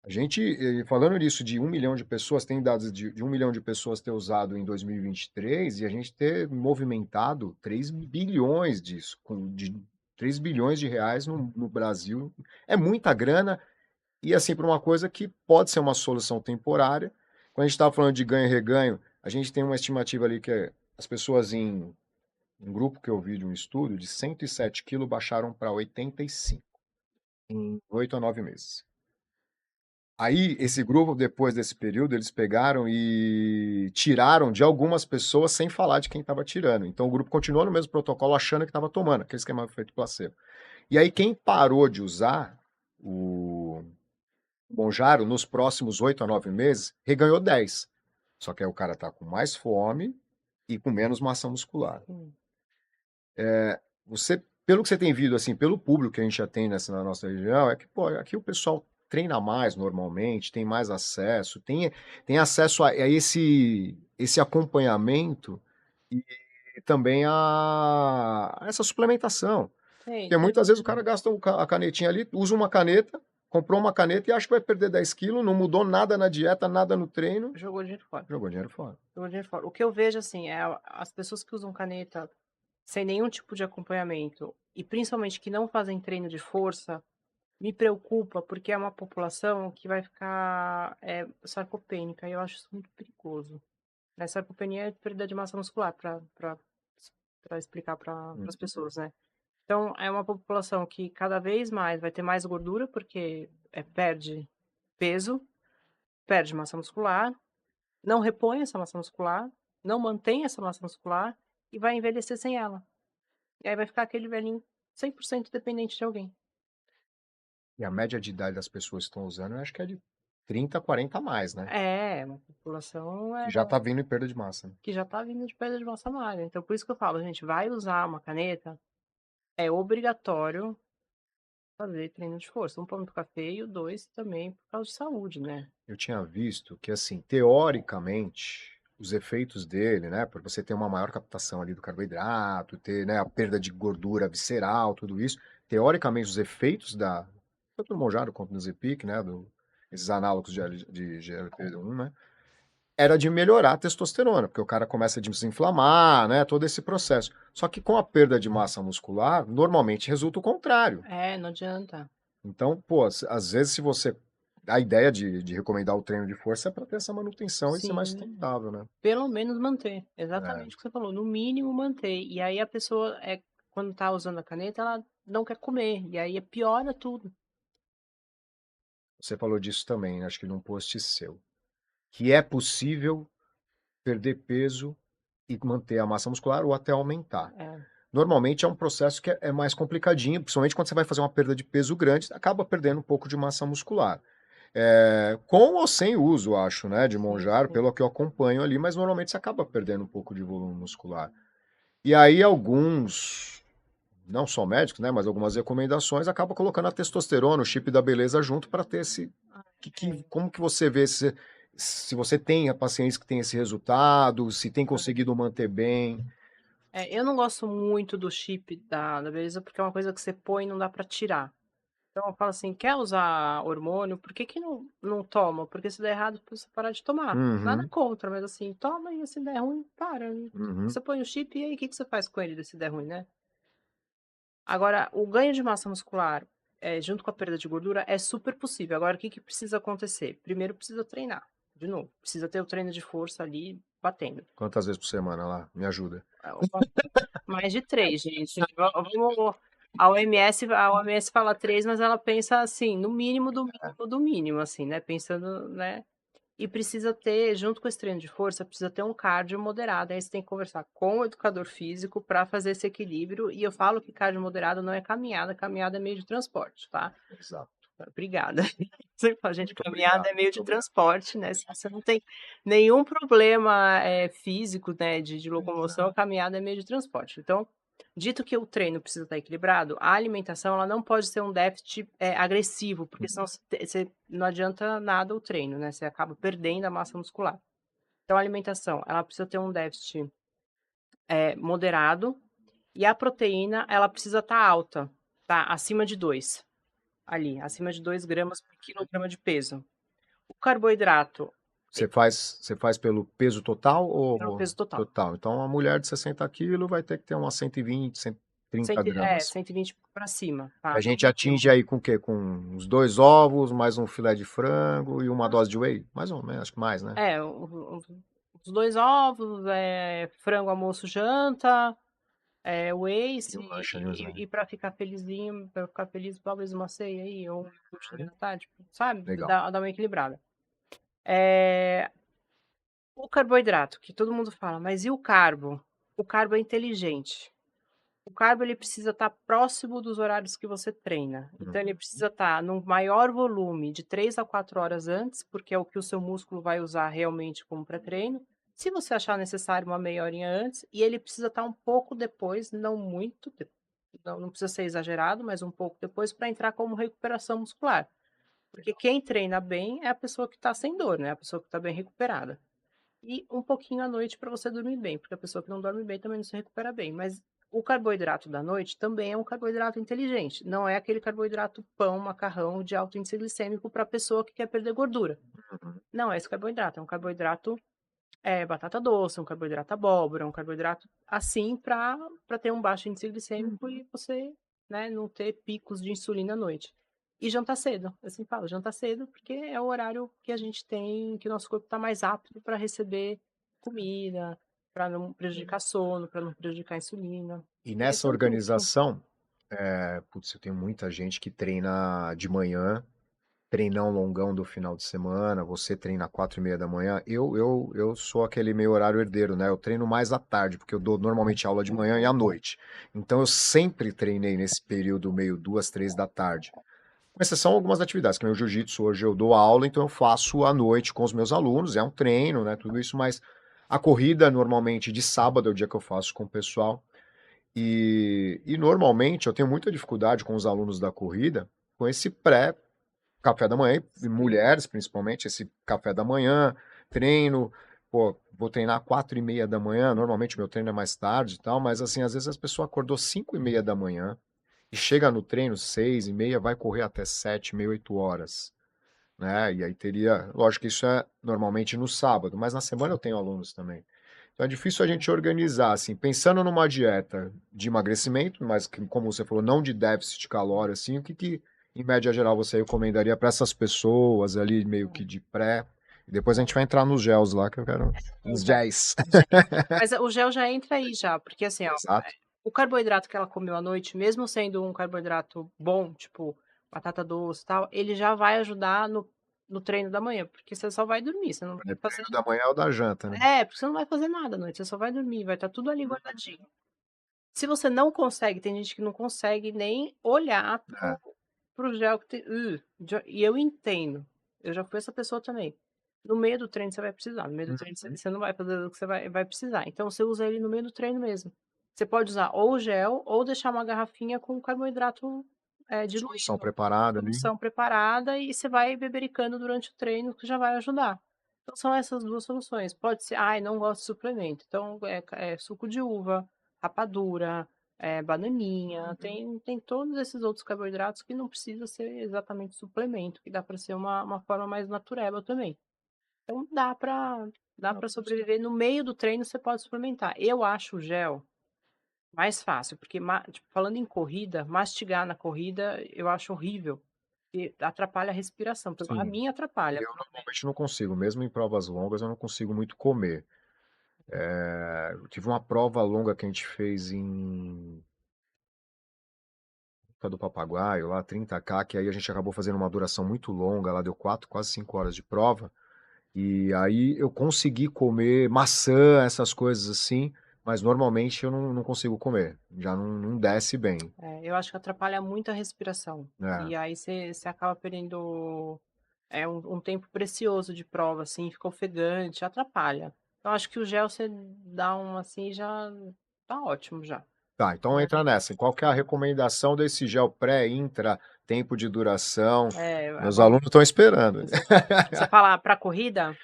A gente, falando nisso de 1 milhão de pessoas, tem dados de 1 milhão de pessoas ter usado em 2023 e a gente ter movimentado 3 bilhões disso, de 3 bilhões de reais no Brasil. É muita grana e, assim, para uma coisa que pode ser uma solução temporária. Quando a gente estava falando de ganho e reganho, a gente tem uma estimativa ali que as pessoas em um grupo que eu vi de um estudo, de 107 quilos baixaram para 85 em 8 a 9 meses. Aí, esse grupo, depois desse período, eles pegaram e tiraram de algumas pessoas sem falar de quem estava tirando. Então, o grupo continuou no mesmo protocolo, achando que estava tomando, aquele esquema feito placebo. E aí, quem parou de usar o Monjaro, nos próximos 8 a 9 meses, reganhou 10. Só que aí o cara tá com mais fome e com menos massa muscular. Hum. Você, pelo que você tem visto, assim, pelo público que a gente já tem na nossa região, é que, pô, aqui o pessoal treina mais normalmente, tem mais acesso, tem acesso a esse acompanhamento e também a essa suplementação. Tem, Porque tem. muitas vezes o cara gasta a canetinha ali, usa uma caneta, comprou uma caneta e acha que vai perder 10 quilos, não mudou nada na dieta, nada no treino, Jogou dinheiro fora. jogou dinheiro fora. Jogou dinheiro fora. O que eu vejo, assim, as pessoas que usam caneta sem nenhum tipo de acompanhamento, e principalmente que não fazem treino de força, me preocupa, porque é uma população que vai ficar, sarcopênica, e eu acho isso muito perigoso, né. Sarcopenia é perda de massa muscular, para explicar para Hum. as pessoas, né. Então é uma população que cada vez mais vai ter mais gordura, porque, perde peso, perde massa muscular, não repõe essa massa muscular, não mantém essa massa muscular e vai envelhecer sem ela. E aí vai ficar aquele velhinho 100% dependente de alguém. E a média de idade das pessoas que estão usando, eu acho que é de 30, 40 a mais, né? Uma população, Que já tá vindo em perda de massa, né? que já tá vindo de perda de massa magra. Então por isso que eu falo, gente, vai usar uma caneta, é obrigatório fazer treino de força. Um pra não ficar feio, 2 também por causa de saúde, né. Eu tinha visto que, assim, teoricamente, os efeitos dele, né? Por você ter uma maior captação ali do carboidrato, ter, né, a perda de gordura visceral, tudo isso. Teoricamente, os efeitos tanto no Mounjaro quanto no Zepic, né? Esses análogos de GLP-1, né? Era de melhorar a testosterona, porque o cara começa a desinflamar, né? Todo esse processo. Só que com a perda de massa muscular, normalmente resulta o contrário. Não adianta. Então, pô, às vezes se você... A ideia de recomendar o treino de força é para ter essa manutenção e ser mais Sim, sustentável, né? pelo menos manter. É, Exatamente o que você falou, no mínimo manter. E aí a pessoa, quando tá usando a caneta, ela não quer comer. E aí piora tudo. você falou disso também, acho que num post seu. Que é possível perder peso e manter a massa muscular ou até aumentar. É, Normalmente é um processo que é mais complicadinho, principalmente quando você vai fazer uma perda de peso grande, acaba perdendo um pouco de massa muscular. Com ou sem uso, acho, né, de sim, Monjaro, sim. pelo que eu acompanho ali, mas normalmente você acaba perdendo um pouco de volume muscular. E aí alguns, não só médicos, né, mas algumas recomendações acabam colocando a testosterona, o chip da beleza junto para ter esse... É. como que você vê se você tem a paciência que tem esse resultado, se tem conseguido manter bem? Eu não gosto muito do chip da beleza, porque é uma coisa que você põe e não dá pra tirar. Então eu falo assim, quer usar hormônio, por que que não toma? Porque se der errado, você parar de tomar. Nada Uhum, contra, mas assim, toma e se der ruim, para. uhum. Você põe o chip e aí o que que você faz com ele se der ruim, né? Agora, o ganho de massa muscular, junto com a perda de gordura, é super possível. Agora, o que que precisa acontecer? Primeiro precisa treinar, de novo. Precisa ter o treino de força ali batendo. Quantas vezes por semana lá? Me ajuda. Mais de 3, gente. Vamos a OMS fala 3, mas ela pensa assim, no mínimo do mínimo do mínimo, assim, né, pensando, né. E precisa ter, junto com esse treino de força, precisa ter um cardio moderado, aí você tem que conversar com o educador físico para fazer esse equilíbrio, e eu falo que cardio moderado não é caminhada, caminhada é meio de transporte, tá. Exato. Obrigada. Sempre falo: "Gente, Muito caminhada obrigado, é meio muito de obrigado. transporte, né, se você não tem nenhum problema, físico, né, de locomoção, Exato. caminhada é meio de transporte". Então, dito que o treino precisa estar equilibrado, a alimentação ela não pode ser um déficit, agressivo, porque senão você não adianta nada o treino, né, você acaba perdendo a massa muscular. Então a alimentação, ela precisa ter um déficit, moderado, e a proteína, ela precisa estar alta, tá, acima de 2. Ali, acima de 2 gramas por quilograma de peso. O carboidrato, Você faz pelo peso total pelo ou peso total. total? Então, uma mulher de 60 quilos vai ter que ter umas 120, 130 gramas. 120 para cima, A tá, no gente atinge mínimo. aí com o quê? Com uns 2 ovos, mais um filé de frango e uma dose de whey? Mais ou menos, acho que mais, né? Os 2 ovos, frango, almoço, janta, whey E se um lanche ali, uns e pra ficar felizinho, pra ficar feliz, talvez uma ceia aí ou um iogurte ali Uhum. na tarde, sabe, Legal. dá uma equilibrada. Eh, o carboidrato, que todo mundo fala: "Mas e o carbo?". O carbo é inteligente. O carbo ele precisa estar próximo dos horários que você treina. Então ele Uhum. precisa estar num maior volume de 3 a 4 horas antes, porque é o que o seu músculo vai usar realmente como pré-treino. Se você achar necessário uma meia horinha antes, e ele precisa estar um pouco depois, não muito, não precisa ser exagerado, mas um pouco depois para entrar como recuperação muscular. Porque Legal. quem treina bem é a pessoa que está sem dor, né? A pessoa que está bem recuperada. E um pouquinho à noite para você dormir bem, porque a pessoa que não dorme bem também não se recupera bem. Mas o carboidrato da noite também é um carboidrato inteligente. Não é aquele carboidrato pão, macarrão de alto índice glicêmico para a pessoa que quer perder gordura. Uhum. Não é esse carboidrato, é um carboidrato, batata doce, um carboidrato abóbora, um carboidrato assim para ter um baixo índice glicêmico e você, né, não ter picos de insulina à noite. E jantar cedo, eu sempre falo, jantar cedo, porque é o horário que a gente tem, que o nosso corpo está mais apto para receber comida, para não prejudicar sono, para não prejudicar a insulina. E Esse nessa é o truque. organização, putz, eu tenho muita gente que treina de manhã, treinão longão do final de semana, você treina 4:30 da manhã. Eu sou aquele meio horário herdeiro, né? Eu treino mais à tarde, porque eu dou normalmente aula de manhã e à noite. Então eu sempre treinei nesse período meio 2, 3 da tarde. Com exceção algumas atividades, que nem o jiu-jitsu, hoje eu dou aula, então eu faço à noite com os meus alunos, é um treino, né? Tudo isso, mas a corrida normalmente de sábado é o dia que eu faço com o pessoal. E normalmente eu tenho muita dificuldade com os alunos da corrida com esse pré-café da manhã, e Sim. mulheres principalmente, esse café da manhã, treino. pô, vou treinar 4:30 da manhã, normalmente meu treino é mais tarde e tal, mas assim, às vezes as pessoas acordou 5:30 da manhã e chega no treino 6:30, vai correr até 7:30, 8 horas, né? E aí teria, lógico que isso é normalmente no sábado, mas na semana eu tenho alunos também. Então é difícil a gente organizar, assim, pensando numa dieta de emagrecimento, mas que, como você falou, não de déficit calórico, assim, o que que, em média geral, você recomendaria para essas pessoas ali, meio que de pré? E depois a gente vai entrar nos gels lá, que eu quero uns Então, géis. mas o gel já entra aí já, porque assim, ó, Exato. o carboidrato que ela comeu à noite, mesmo sendo um carboidrato bom, tipo batata doce e tal, ele já vai ajudar no treino da manhã, porque você só vai dormir, você não vai fazer. Dependendo da manhã ou da janta, né? É, porque você não vai fazer nada à noite, você só vai dormir, vai estar tudo ali guardadinho. Se você não consegue, tem gente que não consegue nem olhar É. pro gel que tem. E eu entendo. Eu já fui essa pessoa também. No meio do treino você vai precisar. No meio do treino Uhum. você não vai fazer o que você vai precisar. Então você usa ele no meio do treino mesmo. Você pode usar ou o gel ou deixar uma garrafinha com carboidrato Solução diluído, preparada ali. solução preparada, e você vai bebericando durante o treino, que já vai ajudar. Então são essas duas soluções. Pode ser, ai, não gosto de suplemento. Então é suco de uva, rapadura, bananinha, tem todos esses outros carboidratos que não precisa ser exatamente suplemento, que dá para ser uma forma mais natureba também. Então dá para sobreviver. No meio do treino você pode suplementar. Eu acho o gel mais fácil, porque tipo, falando em corrida, mastigar na corrida eu acho horrível, porque atrapalha a respiração. A Sim. minha atrapalha. Eu normalmente não consigo, mesmo em provas longas, eu não consigo muito comer. Eu tive uma prova longa que a gente fez em Toca do Papagaio, lá 30K, que aí a gente acabou fazendo uma duração muito longa, lá deu 4, quase 5 horas de prova. E aí eu consegui comer maçã, essas coisas assim, mas normalmente eu não consigo comer. Já não desce bem. Eu acho que atrapalha muito a respiração. É. E aí você acaba perdendo um tempo precioso de prova, assim, fica ofegante, atrapalha. Então acho que o gel você dá um assim já tá ótimo já. Tá, então Né? entra nessa. Qual que é a recomendação desse gel pré, intra, tempo de duração? Meus Vamos. alunos estão esperando. Você fala para corrida?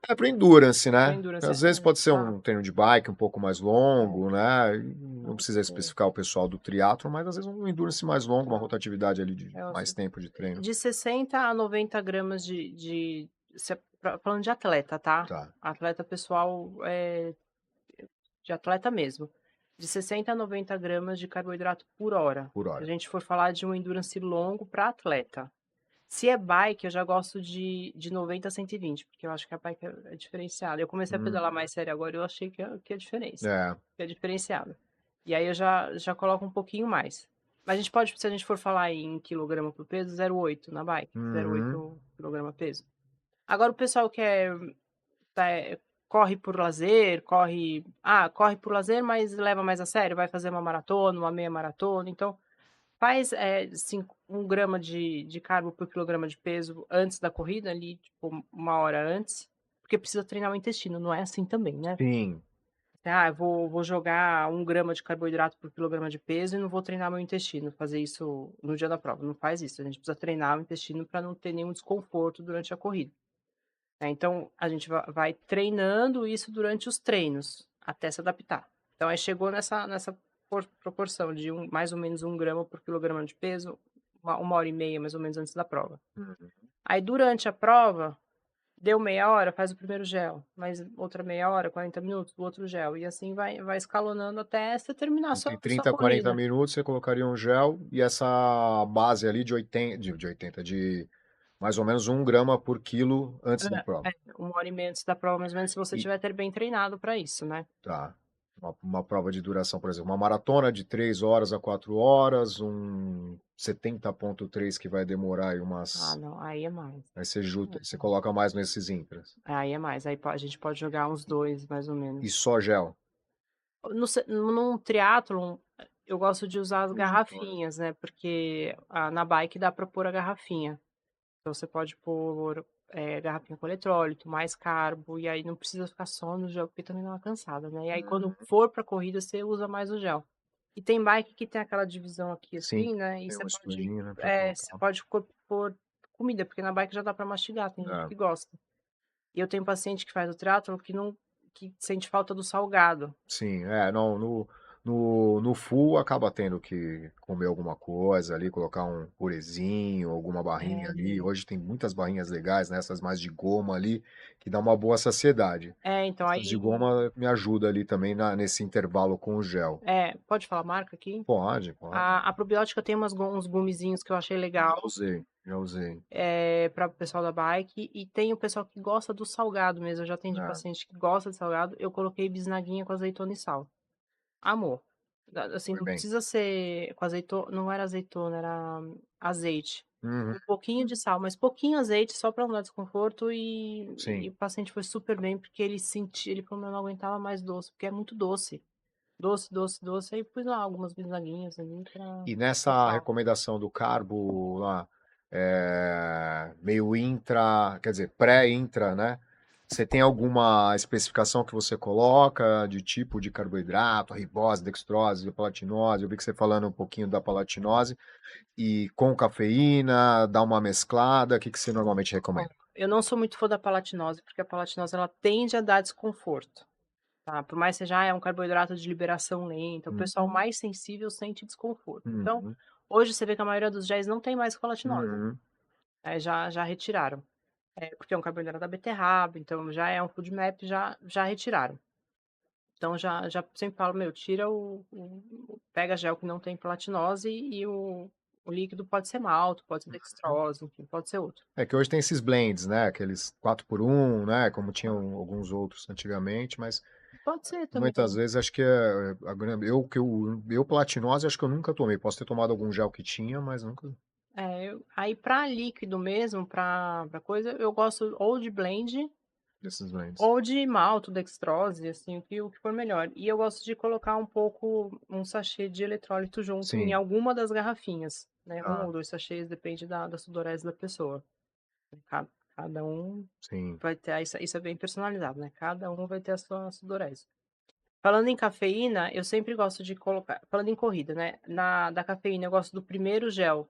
É para endurance, Para né? endurance. Às vezes pode ser Tá. um treino de bike um pouco mais longo, né? Não Não precisa sei. especificar o pessoal do triatlo, mas às vezes um endurance mais longo, uma Tá. rotatividade ali de Eu mais acho tempo de treino. de 60 a 90 gramas falando de atleta, tá? Tá, Atleta pessoal, de atleta mesmo. De 60 a 90 gramas de carboidrato por hora. por Se a hora. gente for falar de um endurance longo para atleta. Se é bike, eu já gosto de 90 a 120, porque eu acho que a bike é diferenciada. Eu comecei a Hum, pedalar mais sério agora, eu achei que é diferença, é, que é diferenciado. E aí eu já coloco um pouquinho mais. Mas a gente pode, se a gente for falar em quilograma por peso, 0,8 na bike, uhum, 0,8 quilograma peso. Agora o pessoal que corre por lazer, corre por lazer, mas leva mais a sério, vai fazer uma maratona, uma meia maratona, então faz 1 grama de carbo por quilograma de peso antes da corrida, ali, tipo, 1 hora antes, porque precisa treinar o intestino, não é assim também, né? sim. Eu vou jogar 1 grama de carboidrato por quilograma de peso e não vou treinar meu intestino, fazer isso no dia da prova, não faz isso, a gente precisa treinar o intestino para não ter nenhum desconforto durante a corrida. Então, a gente vai treinando isso durante os treinos, até se adaptar. Então, aí chegou nessa proporção de mais ou menos 1 grama por quilograma de peso, 1 hora e meia, mais ou menos, antes da prova. Uhum. Aí, durante a prova, deu meia hora, faz o primeiro gel. Mais outra meia hora, 40 minutos, o outro gel. E assim vai escalonando até você terminar a Entre sua 30 a 40 corrida. minutos você colocaria um gel e essa base ali de 80, de mais ou menos 1 grama por quilo antes da prova. 1 hora e meia antes da prova, mais ou menos, se você E tiver bem treinado para isso, né? tá. Uma prova de duração, por exemplo, uma maratona de 3 horas a 4 horas, um 70,3 que vai demorar aí Ah, umas. não, aí é mais. Aí você coloca mais nesses intras. Aí é mais, aí a gente pode jogar uns 2 mais ou E menos. só gel. Num triatlon, eu gosto de usar as Trajetória. garrafinhas, né, porque na bike dá pra pôr a garrafinha. Então você pode pôr, garrafinha com eletrólito, mais carbo, e aí não precisa ficar só no gel, porque também dá uma cansada, né. E aí quando for pra corrida, você usa mais o gel. E tem bike que tem aquela divisão aqui, Sim, assim, né, e tem você um pode estudinho, né, pra colocar. você pode pôr comida, porque na bike já dá pra mastigar, tem gente É. que gosta. E eu tenho paciente que faz o triatlon que sente falta do salgado. Sim, não, no full acaba tendo que comer alguma coisa ali, colocar um purezinho, alguma barrinha ali. É, Hoje tem muitas barrinhas legais, né? Essas mais de goma ali, que dá uma boa saciedade. então Essas de aí goma me ajuda ali também nesse intervalo com o gel. pode falar a marca aqui? Pode, pode. A probiótica tem uns gumezinhos que eu achei Já legal, usei, já usei. para o pessoal da bike, e tem o pessoal que gosta do salgado mesmo, eu já atendi É, paciente que gosta de salgado, eu coloquei bisnaguinha com azeitona e sal. Amor. Assim, foi não bem. precisa ser com azeitona, não era azeitona, era azeite. Uhum, Um pouquinho de sal, mas pouquinho azeite só para não dar desconforto e sim. o paciente foi super bem, porque ele falou: "Eu não aguentava mais doce", porque é muito doce. Doce, doce, doce, aí pus lá algumas bisnaguinhas ali pra E pra nessa sal. recomendação do carbo lá, meio intra, quer dizer, pré-intra, né? Você tem alguma especificação que você coloca de tipo de carboidrato, a ribose, dextrose, a palatinose? Eu vi que você falando um pouquinho da palatinose e com cafeína, dá uma mesclada, o que que você normalmente Ó, recomenda? eu não sou muito fã da palatinose, porque a palatinose ela tende a dar desconforto, tá, por mais que seja, é um carboidrato de liberação lenta, o pessoal mais sensível sente desconforto. Então, Uhum, hoje você vê que a maioria dos géis não tem mais palatinose, uhum. já retiraram. Porque é um carboidrato da beterraba, então já é um food map, já retiraram. Então já sempre falo: "Meu, tira pega gel que não tem palatinose e o líquido pode ser malto, pode ser dextrose, enfim, pode ser outro". É que hoje tem esses blends, né? Aqueles 4 por 1, né? Como tinham alguns outros antigamente, mas Pode ser muitas também. vezes acho que eu platinose acho que eu nunca tomei. Posso ter tomado algum gel que tinha, mas nunca Aí para líquido mesmo, para coisa, eu gosto ou de blend desses blends. ou de malto, dextrose, assim, o que for melhor. E eu gosto de colocar um sachê de eletrólito junto em Sim, alguma das garrafinhas, né, 1 ah, ou 2 sachês, depende da sudorese da pessoa. Ca cada um sim. vai ter, isso é bem personalizado, né, cada um vai ter a sua sudorese. Falando em cafeína, eu sempre gosto de colocar, falando em corrida, né, da cafeína eu gosto do primeiro gel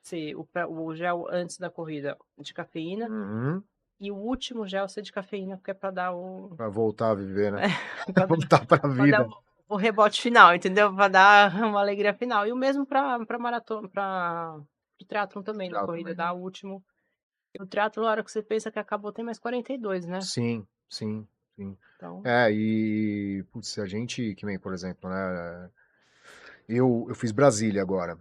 ser o gel antes da corrida de cafeína, Uhum. e o último gel ser de cafeína, porque é para dar o Para voltar a viver, né? pra dar Voltar para a pra dar vida. o rebote final, entendeu? Pra dar uma alegria final. E o mesmo pra maratona, para o triatlon também, na Já corrida, também. dar o último. E o triatlon, na hora que você pensa que acabou, tem mais 42, né? Sim, sim, sim. Então, É, e putz, a gente, que nem, por exemplo, né? Eu fiz Brasília agora.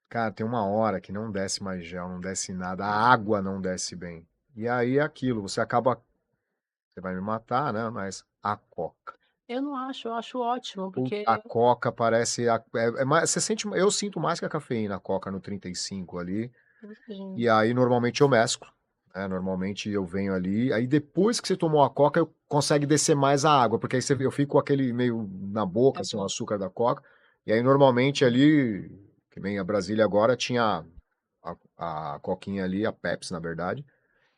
Cara, tem uma hora que não desce mais gel, não desce nada, a água não desce bem. E aí é aquilo, você vai me matar, né? Mas a Coca. eu não acho, eu acho ótimo, A porque Coca parece. É mais, você sente, eu sinto mais que a cafeína, a Coca no 35 ali. imagina, E aí normalmente eu mesclo, né? Normalmente eu venho ali. Aí depois que você tomou a Coca, eu consegue descer mais a água, porque aí eu fico com aquele meio na boca, é assim, o bom. açúcar da Coca. E aí normalmente ali, que nem a Brasília agora, tinha a Coquinha ali, a Pepsi, na verdade.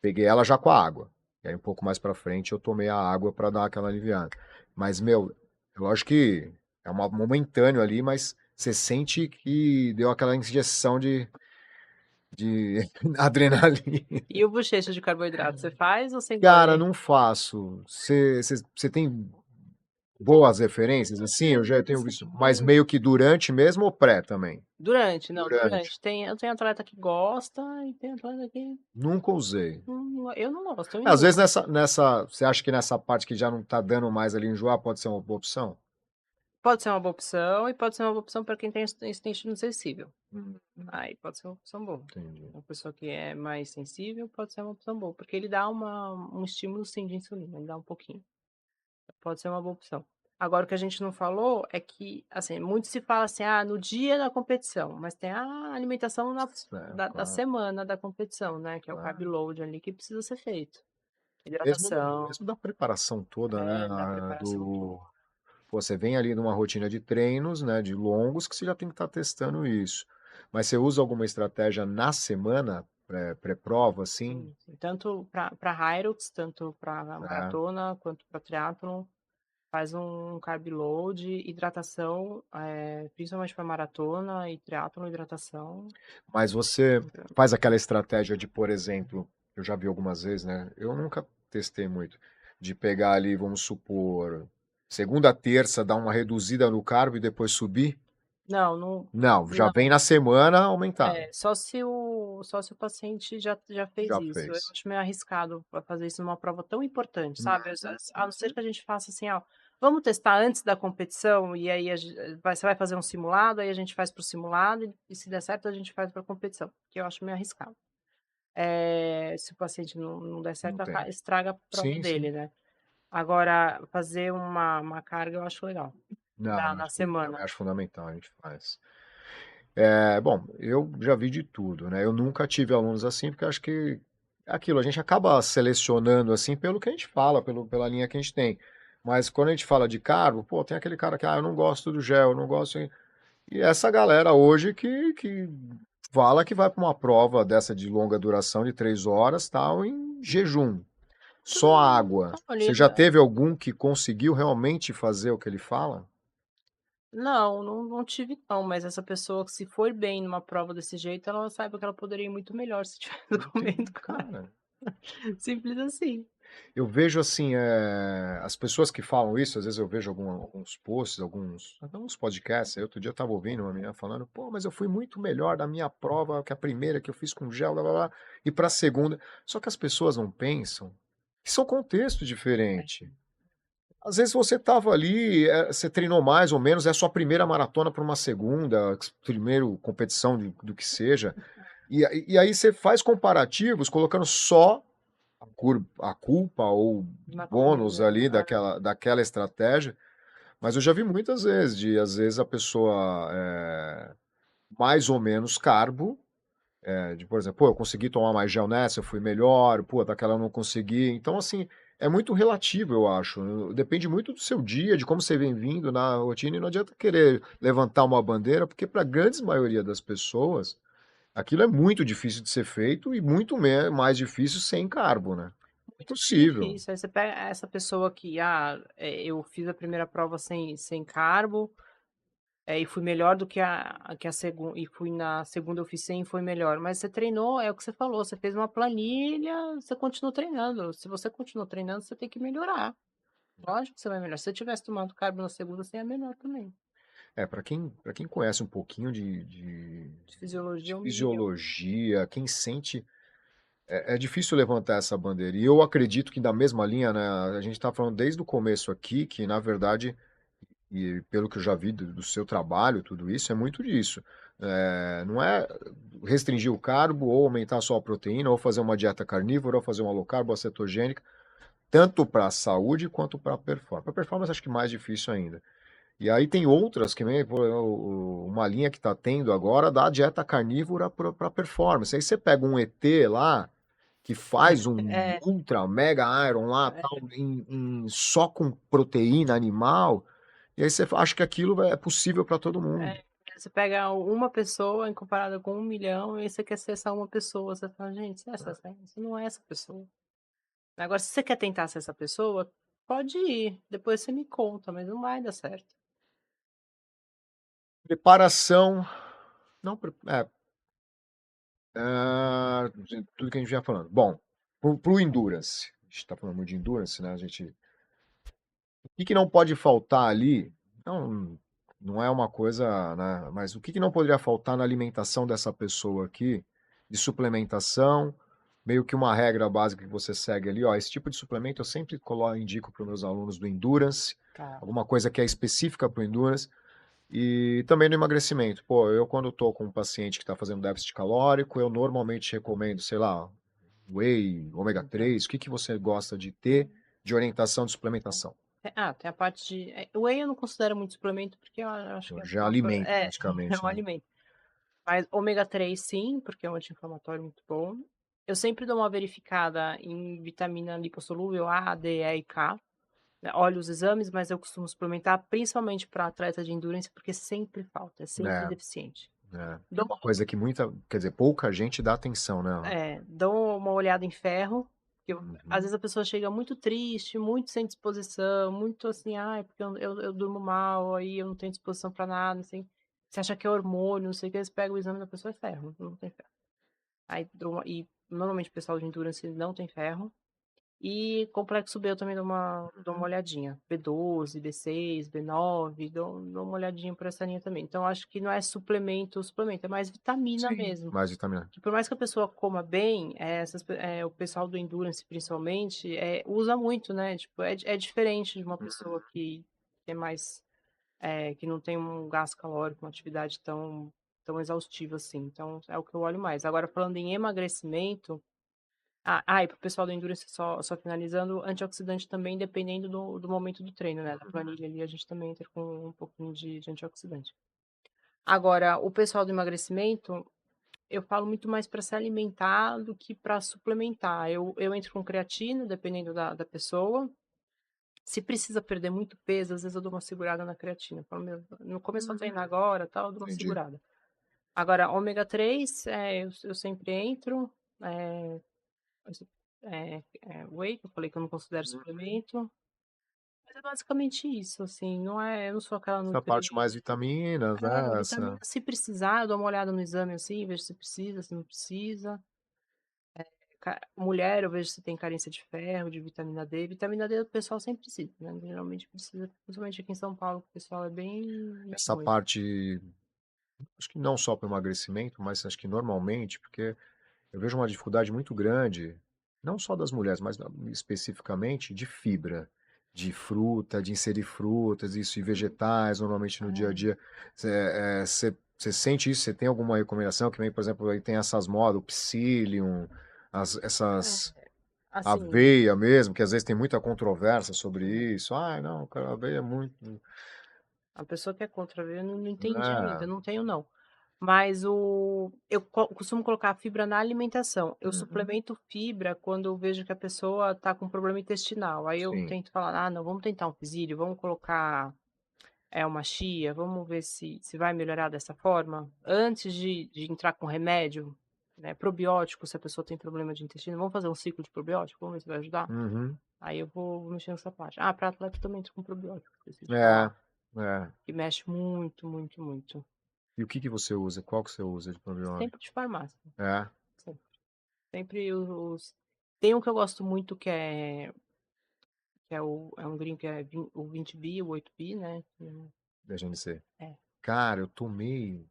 Peguei ela já com a água. E aí um pouco mais pra frente eu tomei a água pra dar aquela aliviada. Mas, meu, eu acho que é momentâneo ali, mas você sente que deu aquela injeção de adrenalina. E o bochecho de carboidrato, você faz ou sem Cara, goler? não faço. Você tem boas referências, assim? Eu já tenho visto, mas Sim. meio que durante mesmo ou pré também? Durante, não, Durante. durante. Eu tenho atleta que gosta e tem atleta que Nunca usei. eu não gosto, eu Às vezes enjoo. você acha que nessa parte que já não tá dando mais ali enjoar, pode ser uma boa opção? Pode ser uma boa opção e pode ser uma boa opção para quem tem intestino sensível. Hum, Aí pode ser uma opção boa. entendi. Uma pessoa que é mais sensível pode ser uma opção boa, porque ele dá um estímulo sim de insulina, ele dá um pouquinho. Pode ser uma boa opção. Agora o que a gente não falou é que, assim, muito se fala assim: "Ah, no dia da competição", mas tem a alimentação É, da claro, semana da competição, né, que é o carb claro. load ali que precisa ser feito. Mesmo, Hidratação, mesmo da preparação toda, né? da preparação toda. Pô, você vem ali numa rotina de treinos, né? De longos, que você já tem que estar testando isso. Mas você usa alguma estratégia na semana, pré-prova, assim? Sim, sim. Tanto para Hyrox, tanto para Né? maratona, quanto para triatlon, faz um carb load, hidratação, principalmente para maratona e triatlon, hidratação. Mas você faz aquela estratégia de, por exemplo, eu já vi algumas vezes, né? Eu nunca testei muito. De pegar ali, vamos supor, segunda, terça, dar uma reduzida no carbo e depois subir? Não, não, Não, já vem não. na semana aumentado. Só se o paciente já fez Já isso. Eu fez. acho meio arriscado pra fazer isso numa prova tão importante, Hum, sabe. A não ser que a gente faça assim: "Ó, vamos testar antes da competição", e aí você vai fazer um simulado, aí a gente faz para o simulado e se der certo a gente faz para a competição, que eu acho meio arriscado. Se o paciente não der não certo, tem. estraga a prova Sim, sim. dele, né. Agora fazer uma carga eu acho legal, Não, na acho também semana. acho fundamental, a gente faz. Bom, eu já vi de tudo, né, eu nunca tive alunos assim, porque eu acho que é aquilo, a gente acaba selecionando, assim, pelo que a gente fala, pela linha que a gente tem. Mas quando a gente fala de carbo, pô, tem aquele cara que: "Ah, eu não gosto do gel, eu não gosto", e essa galera hoje que fala que vai para uma prova dessa de longa duração de 3 horas, tal, em jejum, só água. Você já Olha, teve algum que conseguiu realmente fazer o que ele fala? não tive não, mas essa pessoa que se for bem numa prova desse jeito, ela saiba que ela poderia ir muito melhor se tivesse comendo com ela. Cara, Simples assim. eu vejo assim, as pessoas que falam isso, às vezes eu vejo alguns posts, até uns podcasts, aí outro dia eu estava ouvindo uma menina falando: "Pô, mas eu fui muito melhor na minha prova que a primeira que eu fiz com gel, blá-blá-blá, e para a segunda", só que as pessoas não pensam que são contextos É. diferentes. Às vezes você estava ali, você treinou mais ou menos, é a sua primeira maratona para uma segunda, primeiro competição do que seja, e aí você faz comparativos colocando só a culpa ou Na bônus comida, ali daquela estratégia, mas eu já vi muitas vezes às vezes, a pessoa, mais ou menos carbo, por exemplo: "Pô, eu consegui tomar mais gel nessa, eu fui melhor, pô, daquela eu não consegui". Então, assim, é muito relativo, eu acho, depende muito do seu dia, de como você vem vindo na rotina, e não adianta querer levantar uma bandeira, porque para a grande maioria das pessoas, aquilo é muito difícil de ser feito e muito mais difícil sem carbo, né. muito mais Impossível. difícil. Aí você pega essa pessoa que, eu fiz a primeira prova sem carbo, e fui melhor do que a segunda e fui na segunda eu fiz sem e foi melhor. Mas você treinou, é o que você falou, você fez uma planilha, você continuou treinando. Se você continuou treinando, você tem que melhorar. Lógico que você vai melhorar. Se você tivesse tomado carbo na segunda, você ia melhor também. Para quem conhece um pouquinho De fisiologia de é 1.000.000. fisiologia, quem sente, é difícil levantar essa bandeira. E eu acredito que da mesma linha, né, a gente está falando desde o começo aqui, que na verdade, e pelo que eu já vi do seu trabalho, tudo isso, é muito disso. Não é restringir o carbo, ou aumentar só a proteína, ou fazer uma dieta carnívora, ou fazer uma low carb, ou cetogênica, tanto para a saúde quanto para a performance. Para a performance acho que mais difícil ainda. E aí tem outras que nem pô, uma linha que está tendo agora da dieta carnívora para performance. Aí você pega um ET lá, que faz um É, ultra mega iron lá, tal, só com proteína animal, e aí você acha que aquilo é possível para todo mundo. é. Você pega uma pessoa em comparada com 1.000.000 e aí você quer ser essa uma pessoa. Você fala: "Gente, você não é essa pessoa". Agora se você quer tentar ser essa pessoa, pode ir, depois você me conta, mas não vai dar certo. Preparação, não, tudo que a gente vinha falando. Bom, pro endurance, a gente está falando muito de endurance, né? O que que não pode faltar ali? Não, não é uma coisa, né? Mas o que que não poderia faltar na alimentação dessa pessoa aqui, de suplementação, meio que uma regra básica que você segue ali, ó, esse tipo de suplemento eu sempre indico para os meus alunos do endurance, Tá. alguma coisa que é específica para o endurance, e também no emagrecimento. Pô, eu quando estou com um paciente que está fazendo déficit calórico, eu normalmente recomendo, sei lá, whey, ômega Então, 3. O que que você gosta de ter de orientação de suplementação? tem a parte de whey eu não considero muito suplemento, porque eu acho que é Já uma coisa alimento é praticamente, um né. alimento. Mas ômega 3 sim, porque é um anti-inflamatório muito bom. Eu sempre dou uma verificada em vitamina lipossolúvel A, D, E e K, né, olho os exames, mas eu costumo suplementar principalmente para atleta de endurance, porque sempre falta, é sempre É, deficiente. é Dou uma coisa que quer dizer, pouca gente dá atenção, né. dou uma olhada em ferro, que às Uhum. vezes a pessoa chega muito triste, muito sem disposição, muito assim: "Ai, porque eu durmo mal, aí eu não tenho disposição para nada", assim. Você acha que é hormônio, não sei o que, você pega o exame da pessoa, é ferro, não tem ferro. Aí dou uma e normalmente o pessoal de endurance não tem ferro. E complexo B eu também dou uma olhadinha. B12, B6, B9, dou uma olhadinha por essa linha também. Então, acho que não é suplemento, é mais vitamina Sim. mesmo. Mais vitamina. Que por mais que a pessoa coma bem, o pessoal do endurance principalmente, usa muito, né? Tipo, é diferente de uma pessoa que é mais, que não tem um gasto calórico, uma atividade tão exaustiva assim. Então, é o que eu olho mais. Agora, falando em emagrecimento, e pro pessoal do endurance, só finalizando, antioxidante também, dependendo do momento do treino, né? Da planilha ali, a gente também entra com um pouquinho de antioxidante. Agora, o pessoal do emagrecimento, eu falo muito mais para se alimentar do que para suplementar. Eu entro com creatina, dependendo da pessoa. Se precisa perder muito peso, às vezes eu dou uma segurada na creatina. Eu falo, meu, não começou a treinar agora, tal, eu dou uma Entendi. segurada. Agora, ômega 3, eu sempre entro. É, whey, que eu falei que eu não considero suplemento. Mas é basicamente isso, assim, eu não sou aquela Essa parte mais nutricionista. vitaminas, né? Vitamina, se precisar, eu dou uma olhada no exame assim, vejo se precisa, se não precisa. Mulher, eu vejo se tem carência de ferro, de vitamina D. Vitamina D o pessoal sempre precisa, né? Geralmente precisa, principalmente aqui em São Paulo, que o pessoal é bem Essa ruim. parte, acho que não só para emagrecimento, mas acho que normalmente, porque eu vejo uma dificuldade muito grande, não só das mulheres, mas especificamente de fibra, de fruta, de inserir frutas, isso e vegetais, normalmente no dia a dia. Você sente isso? Você tem alguma recomendação? Que vem, por exemplo, aí tem essas modas, o psyllium, essas É, assim, aveia mesmo, que às vezes tem muita controvérsia sobre isso. Ah, não, cara, aveia é muito. a pessoa que é contra, eu não entendi ainda, É. eu não tenho não. Mas eu costumo colocar a fibra na alimentação. Eu Uhum. suplemento fibra quando eu vejo que a pessoa está com problema intestinal. Aí eu Sim. tento falar, não, vamos tentar um pisílio, vamos colocar uma chia, vamos ver se vai melhorar dessa forma. Antes de entrar com remédio, né, probiótico, se a pessoa tem problema de intestino, vamos fazer um ciclo de probiótico, vamos ver se vai ajudar. Uhum. Aí eu vou mexer nessa parte. Para atleta também entra com probiótico, esqueci de É, falar. é. Que mexe muito, muito, muito. E o que que você usa? Qual que você usa de probiótico? Sempre de farmácia. É, Sempre. Sempre os. Tem um que eu gosto muito que é um green que é o 20B, o 8B, né? da GNC. É. Cara, eu tomei.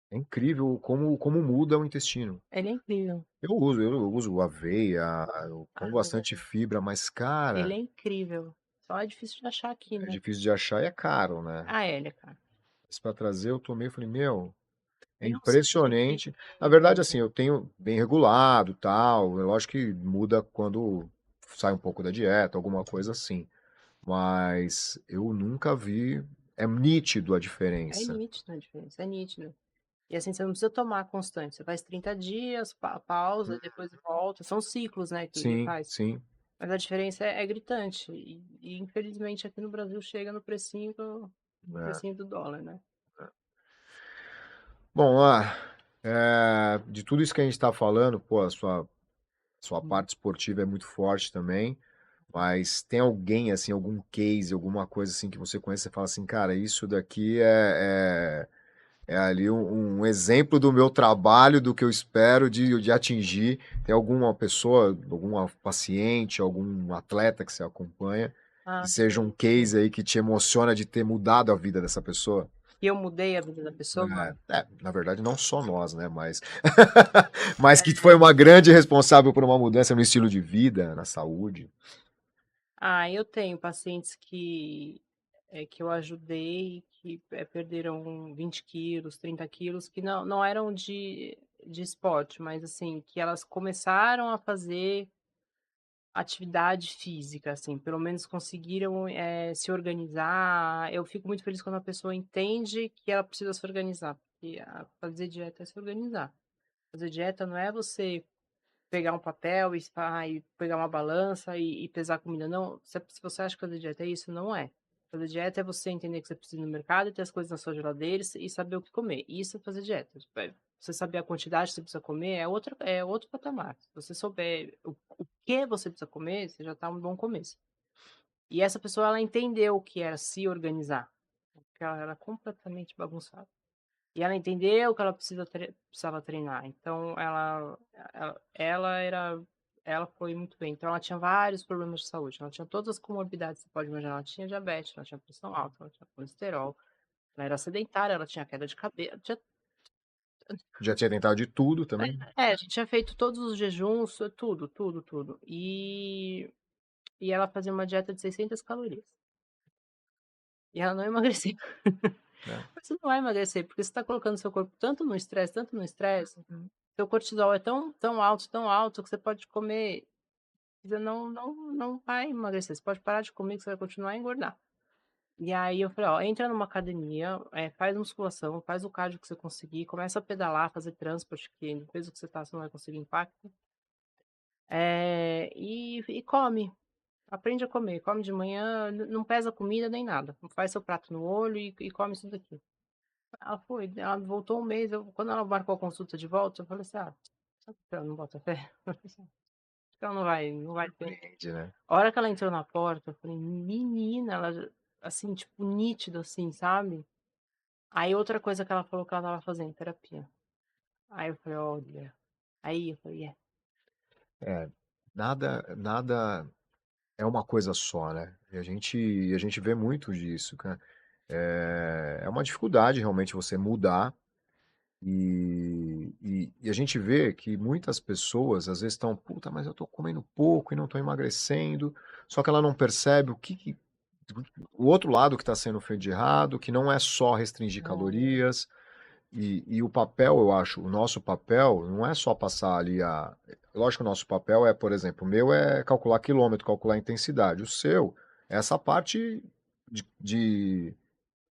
É incrível como muda o intestino. Ele é incrível. Eu uso aveia, eu como Ah, bastante fibra, mas, ele é cara, incrível. Só é difícil de achar aqui, é né? difícil de achar e é caro, né? Ele é caro. Mas pra trazer, eu tomei e falei, meu, é Tem um site aqui impressionante. que Na tem. verdade, assim, eu tenho bem regulado, tal. Eu acho que muda quando sai um pouco da dieta, alguma coisa assim. Mas eu nunca vi. É nítido a É diferença. nítido a diferença, é nítido. E assim, você não precisa tomar constante. Você faz 30 dias, pausa, depois volta. São ciclos, né, que Sim, faz. sim. Mas a diferença é gritante. E, infelizmente aqui no Brasil chega no É. precinho do dólar, né? Bom, de tudo isso que a gente está falando, pô, a sua Hum. parte esportiva é muito forte também. Mas tem alguém, assim, algum case, alguma coisa assim que você conhece, você fala assim, cara, isso daqui é ali um exemplo do meu trabalho, do que eu espero de atingir. Tem alguma pessoa, alguma paciente, algum atleta que você acompanha, que seja um Sim, sim. case aí que te emociona de ter mudado a vida dessa pessoa? E eu mudei a vida da pessoa. Na verdade, não só nós, né? Mas, mas que foi uma grande responsável por uma mudança no estilo de vida, na saúde. Eu tenho pacientes que eu ajudei, que perderam 20 quilos, 30 quilos, que não eram de esporte, mas assim, que elas começaram a fazer atividade física, assim, pelo menos conseguiram se organizar. Eu fico muito feliz quando a pessoa entende que ela precisa se organizar, porque fazer dieta é se organizar. Fazer dieta não é você pegar um papel e pegar uma balança e pesar a comida. Não, se você acha que fazer dieta é isso, não é. Fazer dieta é você entender que você precisa ir no mercado e ter as coisas na sua geladeira e saber o que comer. Isso é fazer dieta. Tipo, você saber a quantidade que você precisa comer é outro patamar. Se você souber o que você precisa comer, você já está um bom começo. E essa pessoa, ela entendeu o que era se organizar. Porque ela era completamente bagunçada. E ela entendeu que ela precisava treinar. Então, ela era ela foi muito bem. Então, ela tinha vários problemas de saúde. Ela tinha todas as comorbidades que você pode imaginar. Ela tinha diabetes, ela tinha pressão alta, ela tinha colesterol, ela era sedentária, ela tinha queda de cabelo. Já tinha tentado de tudo também? A gente tinha feito todos os jejuns, tudo, tudo, tudo. E ela fazia uma dieta de 600 calorias. E ela não emagrecia. É. Mas você não vai emagrecer, porque você está colocando seu corpo tanto no estresse, seu cortisol é tão alto, que você pode comer, você não vai emagrecer. Você pode parar de comer, que você vai continuar a engordar. E aí eu falei, ó, entra numa academia, faz musculação, faz o cardio que você conseguir, começa a pedalar, fazer transporte, que no peso que você não vai conseguir impacto. E come. Aprende a comer. Come de manhã, não pesa comida nem nada. Faz seu prato no olho e come isso daqui. Ela foi, ela voltou um mês. Quando ela marcou a consulta de volta, eu falei assim: sabe que ela não bota fé? Acho que ela não vai ter. Surpreende, né? A hora que ela entrou na porta, eu falei: menina, ela, assim, tipo, nítido, assim, sabe? Aí outra coisa que ela falou que ela tava fazendo, terapia. Aí eu falei: olha. Aí eu falei: É, nada é uma coisa só, né? E a gente vê muito disso, cara. É uma dificuldade realmente você mudar e a gente vê que muitas pessoas às vezes estão, puta, mas eu tô comendo pouco e não tô emagrecendo, só que ela não percebe o outro lado que está sendo feito de errado, que não é só restringir calorias, e o papel, eu acho, o nosso papel não é só passar ali a. Lógico que o nosso papel é, por exemplo, o meu é calcular quilômetro, calcular intensidade. O seu é essa parte de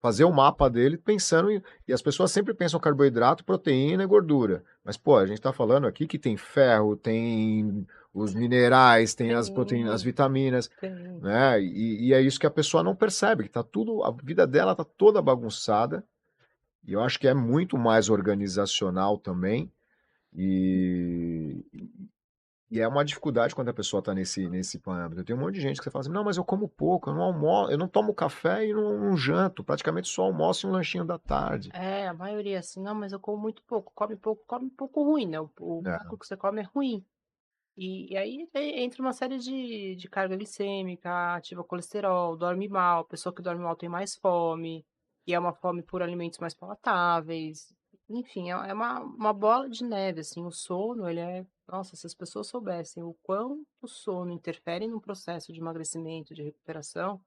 fazer o mapa dele pensando em. E as pessoas sempre pensam carboidrato, proteína e gordura. Mas, pô, a gente está falando aqui que tem ferro, tem os minerais, tem as proteínas, as tem, vitaminas, tem. né? E é isso que a pessoa não percebe, que tá tudo, a vida dela tá toda bagunçada e eu acho que é muito mais organizacional também. E, e é uma dificuldade quando a pessoa está nesse parâmetro. Tem um monte de gente que você fala assim, não, mas eu como pouco, eu não almoço, eu não tomo café e não janto, praticamente só almoço e um lanchinho da tarde. A maioria assim, não, mas eu como muito pouco, come pouco ruim, né? O É, pouco que você come é ruim. E aí entra uma série de carga glicêmica, ativa colesterol, dorme mal, pessoa que dorme mal tem mais fome, e é uma fome por alimentos mais palatáveis. Enfim, é uma bola de neve, assim, o sono, ele é. Nossa, se as pessoas soubessem o quanto o sono interfere no processo de emagrecimento, de recuperação,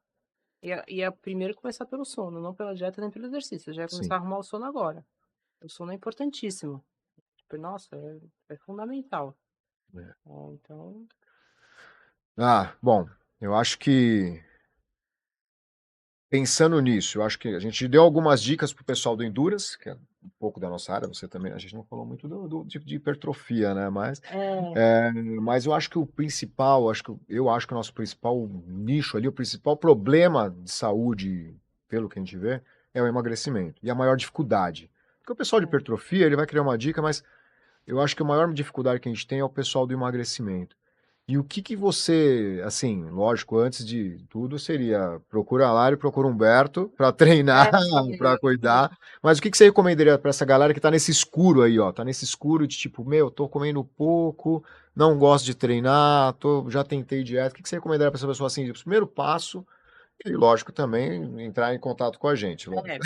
ia primeiro começar pelo sono, não pela dieta nem pelo exercício. Eu já ia começar sim. a arrumar o sono agora. O sono é importantíssimo. Tipo, nossa, é fundamental. É. Então, Ah, bom, eu acho que pensando nisso, eu acho que a gente deu algumas dicas para o pessoal do Endurance, que é um pouco da nossa área, você também, a gente não falou muito de hipertrofia, né? é, Mas eu acho que o principal, eu acho que o nosso principal nicho ali, o principal problema de saúde, pelo que a gente vê, é o emagrecimento e a maior dificuldade. Porque o pessoal de é, hipertrofia, ele vai criar uma dica, mas eu acho que a maior dificuldade que a gente tem é o pessoal do emagrecimento. E o que que você, assim, lógico, antes de tudo seria procura a Lari, procura o Humberto para treinar, para sim. cuidar. Mas o que que você recomendaria para essa galera que tá nesse escuro aí, ó? Tá nesse escuro de tipo, meu, tô comendo pouco, não gosto de treinar, já tentei dieta. O que que você recomendaria para essa pessoa assim, o primeiro passo? E lógico também entrar em contato com a gente, lógico. Primeiro,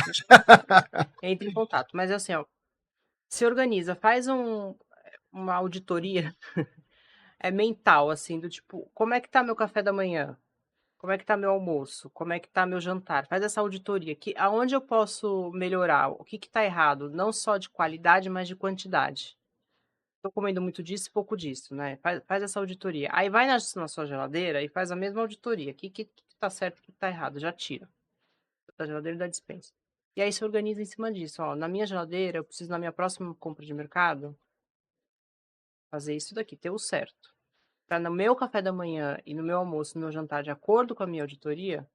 entre em contato. Mas assim, ó, se organiza, faz uma auditoria mental, assim, do tipo, como é que tá meu café da manhã? Como é que tá meu almoço? Como é que tá meu jantar? Faz essa auditoria, aonde eu posso melhorar? O que que tá errado? Não só de qualidade, mas de quantidade. Tô comendo muito disso e pouco disso, né? Faz essa auditoria. Aí vai na sua geladeira e faz a mesma auditoria. O que tá certo, o que tá errado? Já tira da geladeira e da despensa. E aí se organiza em cima disso. Ó, na minha geladeira, eu preciso, na minha próxima compra de mercado, fazer isso daqui, ter o certo. Para no meu café da manhã e no meu almoço, no meu jantar, de acordo com a minha auditoria,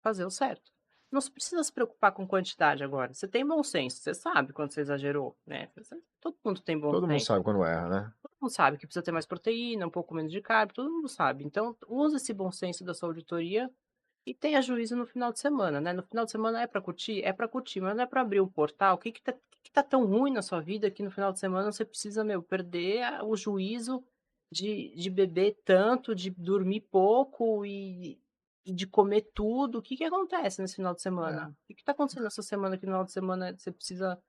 fazer o certo. Não se precisa se preocupar com quantidade agora. Você tem bom senso, você sabe quando você exagerou, né? Todo mundo tem bom Todo mundo senso. sabe quando erra, né? Todo mundo sabe que precisa ter mais proteína, um pouco menos de carbo, todo mundo sabe. Então, use esse bom senso da sua auditoria e tenha juízo no final de semana, né? No final de semana é para curtir? É para curtir, mas não é para abrir um portal. O que que tá tão ruim na sua vida que no final de semana você precisa, meu, perder o juízo de beber tanto, de dormir pouco e de comer tudo. O que que acontece nesse final de semana? O que que tá acontecendo essa semana que no final de semana você precisa,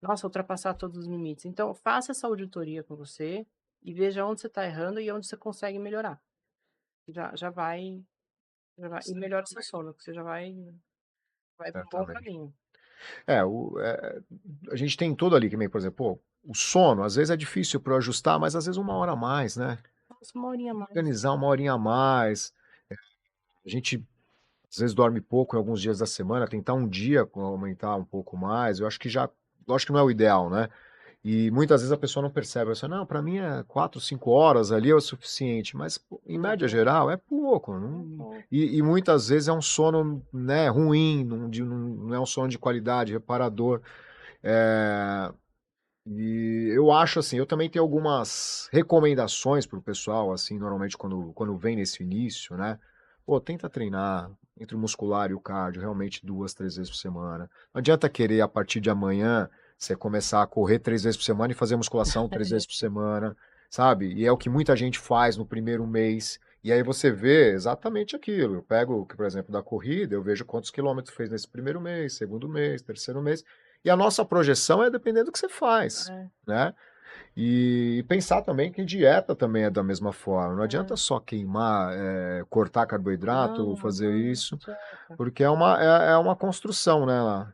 nossa, ultrapassar todos os limites? Então, faça essa auditoria com você e veja onde você está errando e onde você consegue melhorar. Já vai e melhora o seu sono, que você já vai para um bom Certamente. caminho. A gente tem tudo ali, que nem, por exemplo, pô, o sono, às vezes é difícil para eu ajustar, mas às vezes uma hora a mais, né? Nossa, 1 horinha a mais. Organizar uma horinha a mais. A gente às vezes dorme pouco em alguns dias da semana, tentar um dia aumentar um pouco mais. Eu acho que já, lógico que não é o ideal, né? E muitas vezes a pessoa não percebe, você, não, para mim é 4, 5 horas ali é o suficiente, mas pô, em média Não, geral é pouco. não, Não... não. E muitas vezes é um sono, né, ruim, não é um sono de qualidade, reparador. É, e eu acho assim, eu também tenho algumas recomendações para o pessoal, assim, normalmente quando vem nesse início, né? Pô, tenta treinar entre o muscular e o cardio, realmente 2, 3 vezes por semana. Não adianta querer, a partir de amanhã, você começar a correr 3 vezes por semana e fazer musculação 3 vezes por semana, sabe? E é o que muita gente faz no primeiro mês. E aí você vê exatamente aquilo. Eu pego, por exemplo, da corrida, eu vejo quantos quilômetros fez nesse primeiro mês, segundo mês, terceiro mês. E a nossa projeção é dependendo do que você faz, É, né? E pensar também que dieta também é da mesma forma. Não adianta é. só queimar, cortar carboidrato, Não, fazer não isso, adianta. porque é uma construção, né? Lá.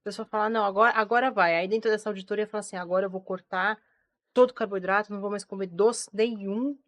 A pessoa fala: "Não, agora vai". Aí dentro dessa auditoria fala assim: "Agora eu vou cortar todo o carboidrato, não vou mais comer doce nenhum,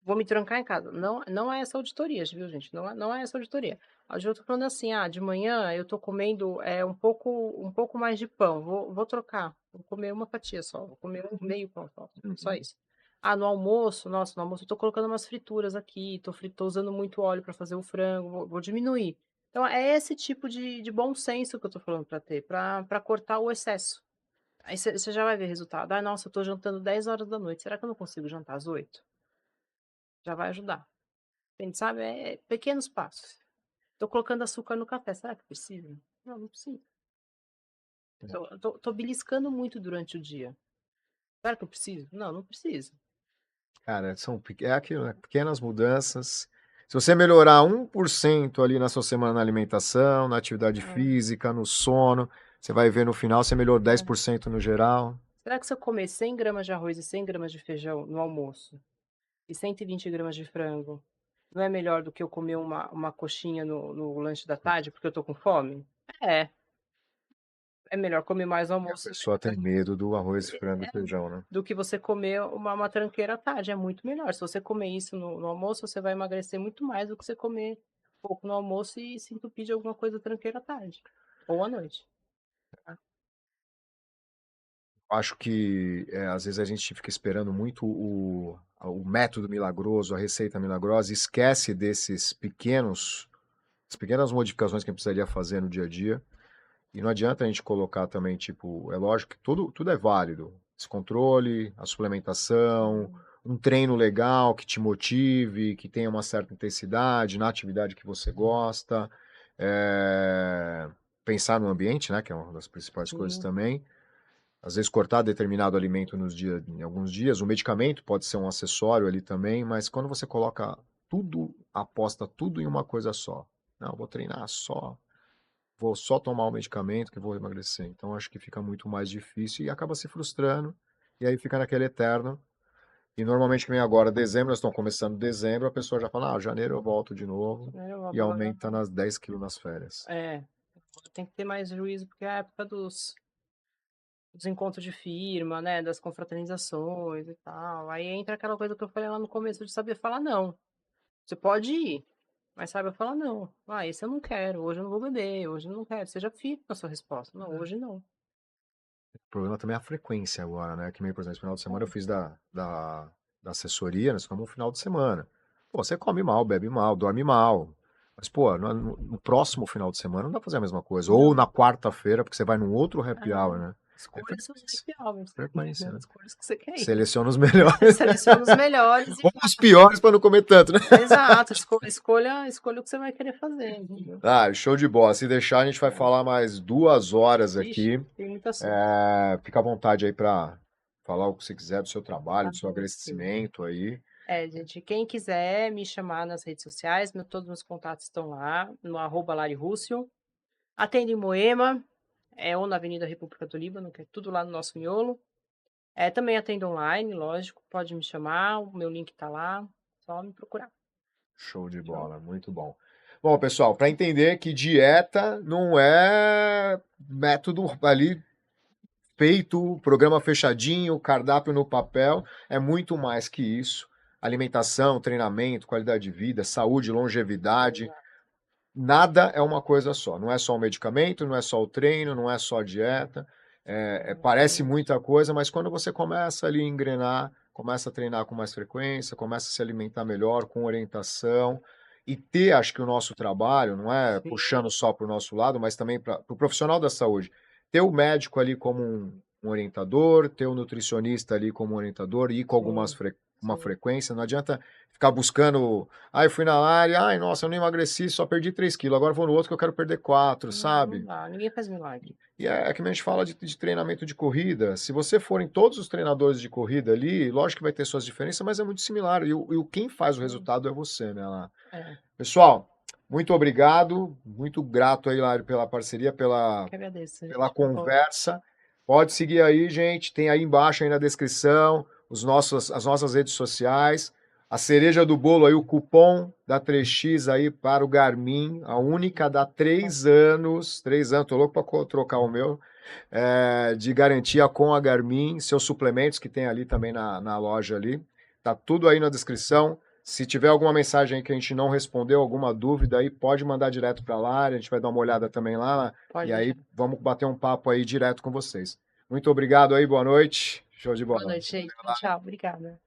vou me trancar em casa". Não, não é essa auditoria, viu, gente? Não é essa auditoria. A auditoria tá falando assim: "Ah, de manhã eu tô comendo, um pouco mais de pão, vou trocar, vou comer uma fatia só, vou comer um meio pão só Uhum. isso". Ah, no almoço, nossa, no almoço eu tô colocando umas frituras aqui, tô usando muito óleo para fazer o frango, vou diminuir. Então é esse tipo de bom senso que eu tô falando para ter, para cortar o excesso. Aí você já vai ver resultado. "Ai, nossa, eu tô jantando 10 horas da noite, será que eu não consigo jantar às 8? Já vai ajudar. Entende, sabe, pequenos passos. Tô colocando açúcar no café, será que precisa? Não, não precisa. Tô beliscando muito durante o dia. Será que eu preciso? Não, não preciso. Cara, é aquilo, né? Pequenas mudanças. Se você melhorar 1% ali na sua semana na alimentação, na atividade É, física, no sono, você vai ver no final você melhorou dez é. por cento no geral. Será que se eu comer 100 gramas de arroz e 100 gramas de feijão no almoço e 120 gramas de frango, não é melhor do que eu comer uma coxinha no lanche da tarde porque eu tô com fome? É, é melhor comer mais no E a almoço pessoa tem medo do arroz, frango e é, feijão, né? do que você comer uma tranqueira à tarde, é muito melhor. Se você comer isso no almoço, você vai emagrecer muito mais do que você comer pouco no almoço e se entupir de alguma coisa tranqueira à tarde ou à noite. Tá? Acho que às vezes a gente fica esperando muito o método milagroso, a receita milagrosa, e esquece as pequenas modificações que a gente precisaria fazer no dia a dia. E não adianta a gente colocar também, tipo, é lógico que tudo é válido. Esse controle, a suplementação, Hum, um treino legal que te motive, que tenha uma certa intensidade na atividade que você gosta. é, Pensar no ambiente, né, que é uma das principais coisas sim, também. Às vezes cortar determinado alimento em alguns dias, o medicamento pode ser um acessório ali também, mas quando você coloca tudo, aposta tudo em uma coisa só. Não, vou treinar só, vou só tomar o medicamento que vou emagrecer. Então acho que fica muito mais difícil e acaba se frustrando, e aí fica naquele eterno. E normalmente que vem agora, dezembro, nós estamos começando dezembro, a pessoa já fala, janeiro eu volto de novo, e agora aumenta nas 10 quilos nas férias. é, tem que ter mais juízo porque é a época dos encontros de firma, né, das confraternizações e tal. Aí entra aquela coisa que eu falei lá no começo de saber falar não. Você pode ir, mas saiba falar não. Ah, esse eu não quero, hoje eu não vou beber, hoje eu não quero. Seja firme na sua resposta. Não, hoje não. O problema também é a frequência agora, né? Que nem, por exemplo, no final de semana eu É. fiz da assessoria, nós ficamos um final de semana. Pô, você come mal, bebe mal, dorme mal. Mas, pô, no próximo final de semana não dá pra fazer a mesma coisa. Ou Não. na quarta-feira, porque você vai num outro happy hour, É. né? É Escolha seus frequência. happy hours. Frequência, né? Escolha os que você quer ir. Seleciona os melhores. Seleciona os melhores e Ou os piores para não comer tanto, né? exato, escolha o que você vai querer fazer, entendeu? Ah, show de bola. Se deixar, a gente vai É. falar mais 2 horas Ixi, aqui. tem muito assunto. Fica à vontade aí para falar o que você quiser do seu trabalho, Tá do seu bom, Silvio. agradecimento aí. Gente, quem quiser me chamar nas redes sociais, todos os meus contatos estão lá, no @LariRússio. Atendo em Moema, ou na Avenida República do Líbano, que é tudo lá no nosso miolo. Também atendo online, lógico, pode me chamar, o meu link tá lá, só me procurar. Show de Show. bola, muito bom. Bom, pessoal, para entender que dieta não é método ali feito, programa fechadinho, cardápio no papel, é muito mais que isso. Alimentação, treinamento, qualidade de vida, saúde, longevidade, nada é uma coisa só. Não é só o medicamento, não é só o treino, não é só a dieta. Parece muita coisa, mas quando você começa ali a engrenar, começa a treinar com mais frequência, começa a se alimentar melhor, com orientação, e ter, acho que o nosso trabalho, não é Sim. puxando só para o nosso lado, mas também para o profissional da saúde, ter o médico ali como um orientador, ter o nutricionista ali como orientador, ir com uma sim. frequência, não adianta ficar buscando. Eu fui na área, nossa, eu não emagreci, só perdi 3 quilos, agora vou no outro que eu quero perder 4, Não sabe? dá, ninguém faz milagre. E é que a gente fala de treinamento de corrida. Se você for em todos os treinadores de corrida ali, lógico que vai ter suas diferenças, mas é muito similar. E quem faz o resultado é você, né, lá. Pessoal, muito obrigado, muito grato aí, Lário, pela parceria, Que agradeço, pela gente. conversa. Pode seguir aí, gente. Tem aí embaixo aí na descrição as nossas redes sociais. A cereja do bolo aí, o cupom da 3x aí para o Garmin, a única dá 3 anos, 3 anos, tô louco para trocar o meu, de garantia com a Garmin, seus suplementos que tem ali também na loja ali. Tá tudo aí na descrição. Se tiver alguma mensagem aí que a gente não respondeu, alguma dúvida aí, pode mandar direto para lá, a gente vai dar uma olhada também lá, Pode e aí deixar. vamos bater um papo aí direto com vocês. Muito obrigado aí, boa noite. Show de bola. Boa noite, gente. Tchau, obrigada.